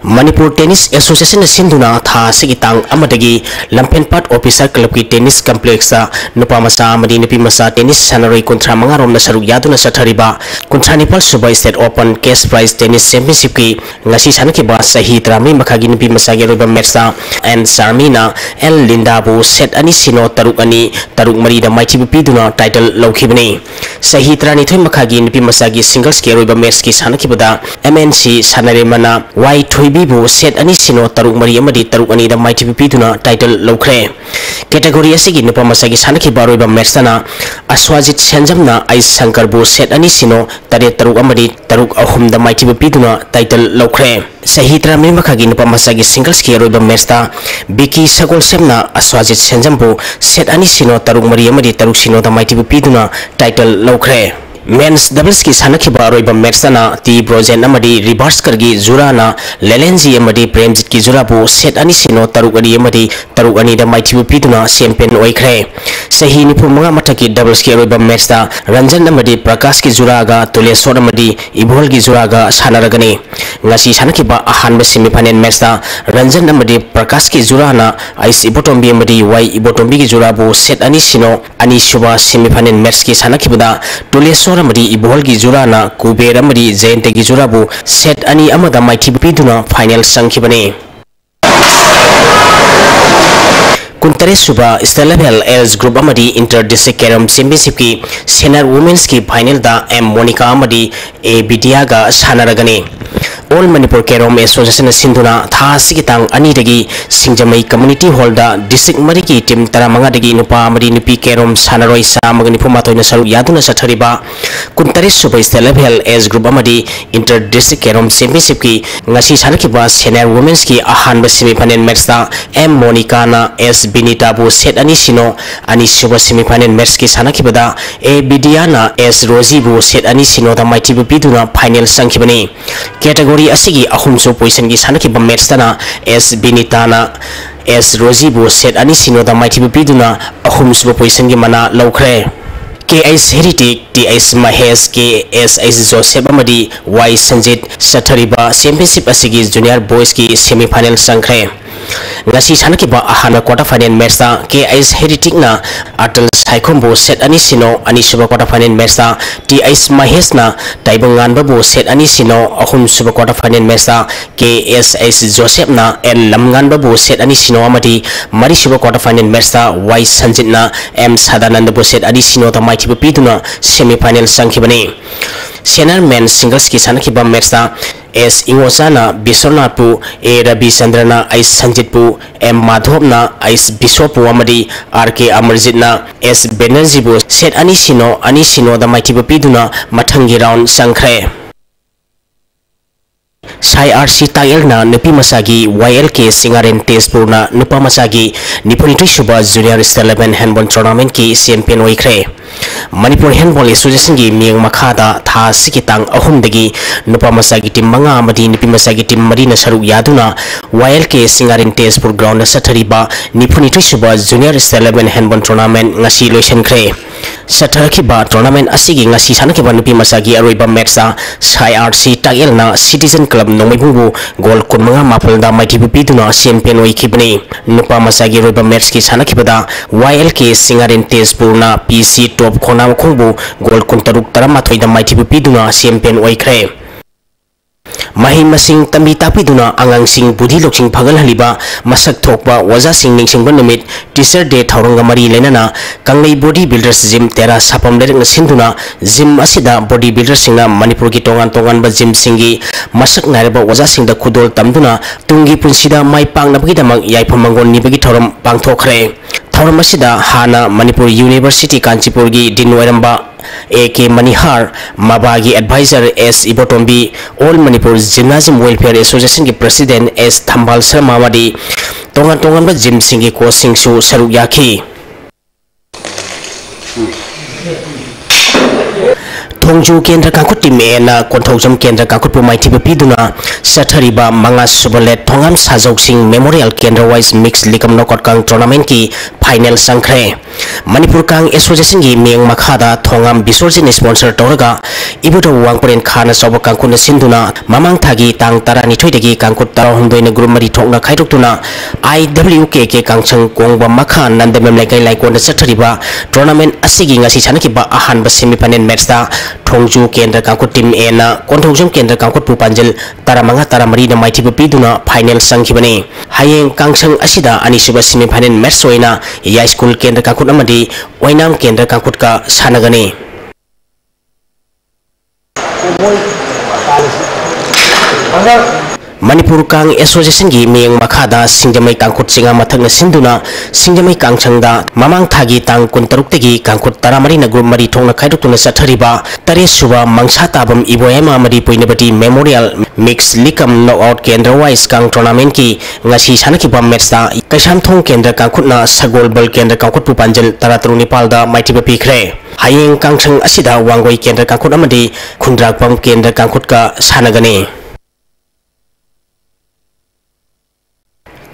Manipur Tennis Association Sinduna tha sigi tang amadagi Lampenpat Officer Club ki tennis complex nupa masa amadi nipi masa tennis sanaroi kontra mangarom na saruk yaduna sathariba kontra Nepal Subai State Open Cash Prize Tennis Championship ki ngasi sanaki ba sahi tramri makhagi nipi masa ge roba mersa and Sarmina El Linda bu set ani sino taruk mari da maichi piduna title lokhibani sahi trani thoi makhagi nipi masa gi singles ke roba match ki sanaki bada MNC sanare mana Y Bibu set ani sino taruk mari amadi taruk ani da mighty piduna title lokre category asigi nupa masagi sanaki baroi ba mersana Aswajit Sanjamna Ais Shankar bu set ani sino tare taruk amadi taruk ahum da mighty piduna title lokre Sahitra me makhagi nupa masagi singles ki roba mersta Biki Sagol Semna Aswajit Sanjambu set ani sino taruk mari amadi taruk sino da mighty piduna title lokre Men's doubles की सानकी बारोई बम मेर्सना ती ब्रोजेन अमदी reverse करगी जुराना लेलेंजी अमदी प्रेमजित की जुराबु set अनि सिनो तरुगनी अमदी तरुगनी the माइथिबु पिदुना champion ओइख्रे सही निफु मंगा मथकी doubles की रोई बम मेर्सता रंजन अमदी प्रकाश की जुरागा तुलेश्वर अमदी इभोल की जुरागा सानरगनी ngasi सानकी बा अहानबे सेमीफाइनल मेर्सता रंजन अमदी प्रकाश की जुराना आइस इबोटोम्बी अमदी वाई इबोटोम्बी की जुराबु सेट अनि सिनो अनि सुबा सेमीफाइनल मेर्स की सानकी बदा Tuleshwar Amadi Ibol gi Jurana Kuber Amadi Jayante gi Jurabu set ani amada maithi piduna final sangkhibani Kuntare Suba Stelabel Els Group Amadi Inter District Carom Championship ki Senior Women's ki final da M Monica Amadi A Bidiaga Sanaragani All Manipur Carom Association Sinduna tha sikitang ani dagi Singjamai Community Hall da District Mari ki team taramanga dagi nupa amadi nupi Carom Sanaroi sa magani pumatoi na saru yaduna sathariba Kuntare Suba Stelabel Els Group Amadi Inter District Carom Championship ki ngasi sanakiba Senior Women's ki ahanba semi-final match da M Monica na S Binita bu set ani sino ani suba semi-final match ki sanakibada A Bidiana S Rosie bu set ani sino da mighty bu piduna final sangkhibani category asigi ahumso position ki sanakiba match tana S Binita na S Rosie bu set ani sino da mighty bu piduna ahumso position ki mana lawkhre KS Heritic TS Mahesh KS Joseph Amadi Y Sanjit Sathariba Championship asigi Junior Boys ki semi-final sangkhre ngasi sanaki ba ahana quarter final match ta KS Heritic na Atal Saikhombo set ani sino ani suba quarter final match ta TS Mahesh na Taibangan babu set ani sino ahum suba quarter final match ta KS Joseph na El Lamngan babu set ani sino amadi mari suba quarter final match ta Y Sanjit na M Sadanand babu set ani sino ta mighty piduna semi final sangkhibani Senior men singles ki sanaki ba match ta S Ingosana Biswarnathpu A Ravi Chandrana I Sanjitpu M Madhopna I Bishoppu amadi RK Amarjitna S Banerjeebu set ani sino da mighty piduna mathangi round sangkhre Sai RC Tayelna Nupi Masagi YLK Singaren Tezpurna Nupa Masagi Nipuni Suba Junior Stelabel Handball Tournament ki champion oikhre Manipur Handball Association gi miyang makhada tha sikitang ahum dagi nupa masagi team manga amadi nipi masagi team mari na saruk yaduna YLK Singaren Tezpur ground na sathariba Nipuni Suba Junior Stelabel Handball Tournament ngasi loisankre Satharakiba tournament asigi ngasi sanakiba nupi masagi aroiba matcha Sai RC Tagel na Citizen Club nomaibu gol kunmanga mapalda maitibu piduna champion oikibni nupa masagi aroiba match ki sanakibada YLK Singaren Tezpur na PC Top Khona khongbu gol kuntaruk taramathoida maitibu piduna champion oikre Mahi masing tambi tapi duna angang sing budi loksing pagal haliba masak thokba waza sing ningsing banamit teacher day thoranga mari lenana kanglei body builders gym tera sapam lereng sinduna gym asida body builders singna manipur ki tongan ba gym singi masak nareba waza singda khudol tamduna tungi punsida mai pang nabagi damang yai phamangon nibagi thoram pangthokre thoram asida hana manipur university kanchipur gi dinwairamba AK Manihar Mabagi Advisor S Ibotombi All Manipur Gymnasium Welfare Association ki President S Thambal Sharma wadi tongan ba gym singi ko singsu saruk yaki Thongju Kendra Kangkut Team na Konthojam Kendra Kangkut pu maithiba piduna Sathariba Manga Subalet Thongam Sajok Singh Memorial Kendra Wise Mix Likam Knockout Kang Tournament ki final sangkhre Manipur Kang Association gi meng makhada Thongam Bisorjin sponsor toraga ibudo wangpren khana soba kangkuna sinduna mamang thagi tang tarani thoidagi kangkut tarahumdoina group mari thokna khaidoktuna IWKK kangchang kongba makha nandamem laikai laikon sathariba tournament asigi ngasi sanakiba ahanba semifinal match da Thongju Kendra Kangkut Team A na Konthojam Kendra Kangkut pu panjal taramanga taramari na maithiba piduna final sangkhibani hayeng kangchang asida anisuba semifinal match oina ya school Kendra Kangkut amadi Wainam Kendra Kangkut ka sanagani Manipur Kang Association gi meng makhada Singjamai Kangkut singa mathakna sinduna Singjamai Kangchangda mamang thagi tang kuntaruk tegi Kangkut taramari na group mari thongna khaidoktuna sathariba tare suba mangsa tabam iboyama mari poinabati Memorial Mix Likam Knockout Kendra Wise Kang Tournament ki ngasi sanakiba match da Kaisham Thong Kendra Kangkut na Sagol Bal Kendra Kangkut pu panjal taratru Nepal da maitiba pikre hayeng kangchang asida Wangoi Kendra Kangkut amadi Khundrakpam Kendra Kangkut ka sanagani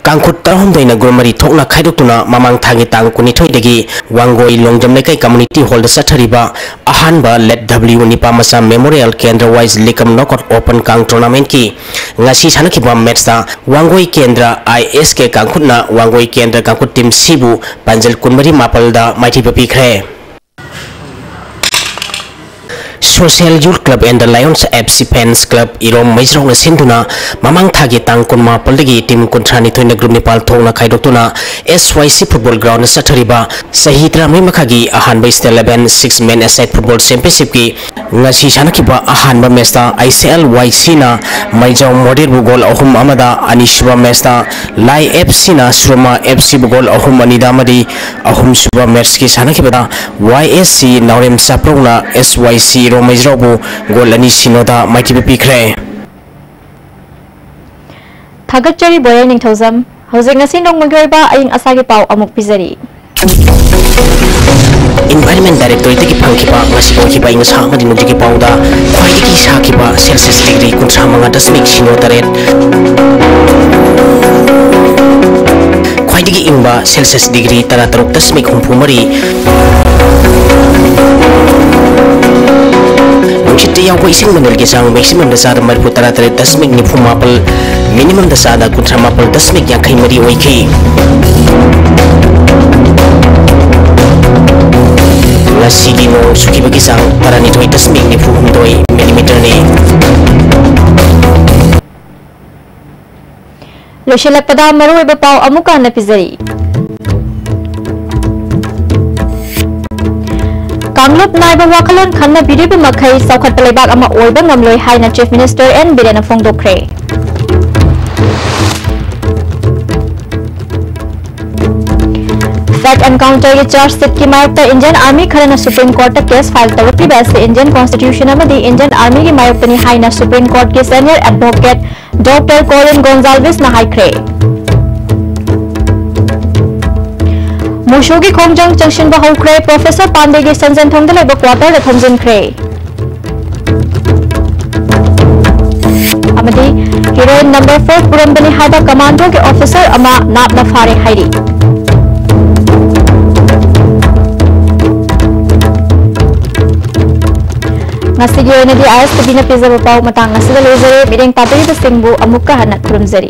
Kangkut tarahumdoina gurmari thokna khaidoktuna mamang thagi tang kunithoidagi Wangoi Longjam Lekai Community Hall da sathariba ahanba Let W Nipa Masa Memorial Kendra Wise Likam Knockout Open Kang Tournament ki ngasi sanakiba match da Wangoi Kendra ISK Kangkutna Wangoi Kendra Kangkut Team Sibu panjal kunmari mapal da maithiba pikre Social Youth Club and the Lions FC Fans Club Irom Maisrong Sinduna Mamang Thagi Tang Kunma Paldagi Team Kuntrani Toina Group Nepal Thongna Khaidoktuna SYC Football Ground Sathariba Sahitra Mimakagi Ahanba State 11 6-man aside football championship ki ngasi sanakiba ahanba match ta ICL YC na Maijau Model Bugol ahum amada Anishba match ta Lai FC na Surma FC Bugol ahum anida madi ahum suba match ki sanakiba da YSC Naurem Saprona SYC Romajrobu gol ani sinoda maitiba pikre Thagachari boy ningthozam hojeng ngasi nongmagyoiba aying asagi pau amuk pizari Environment Directorate ki pangkipa ngasi pangkipa ing sa amadi nugji ki pauda khwaidagi sakiba Celsius degree kunsa manga dasmik sino taret khwaidagi ingba Celsius degree tarataruk dasmik humpumari Nungshiti yaw ko ising manul gisang maximum dasada maripu taratare dasmik ni pumapal minimum dasada kuntramapal dasmik yang kay mari oiki Ngasidi mo suki bagisang para nito'y dasmik ni puhumdoy millimeter ni Loshilak pada maru iba pau amuka na pizari Kamlop naiba wakalon khanna biriba makai saukhat palaibak ama oiba ngamloi hai na Chief Minister N Birena Phongdokre Fact Encounter के charge sheet की मायकता Indian army खरना supreme court तक case file तवक्की बैसे Indian constitution अमदी Indian army की मायकतनी हाइना सुप्रीम कोर्ट के senior advocate doctor Colin Gonsalves ना हाइक्रे मुशोगी खोंगजंग जंक्शन बहौक्रे प्रोफेसर पांडे के संजन थोंगदले क्वार्टर द थोंजिनक्रे अमदी हीरोइन नंबर 4 पुरमबनी हाइबा कमांडो के ऑफिसर अमा नापना फारे हाइरी ngasi gi oina di ISTV na pizza paw matang ngasi da lezare mireng tabiri basingbu amukka hanat kurumzari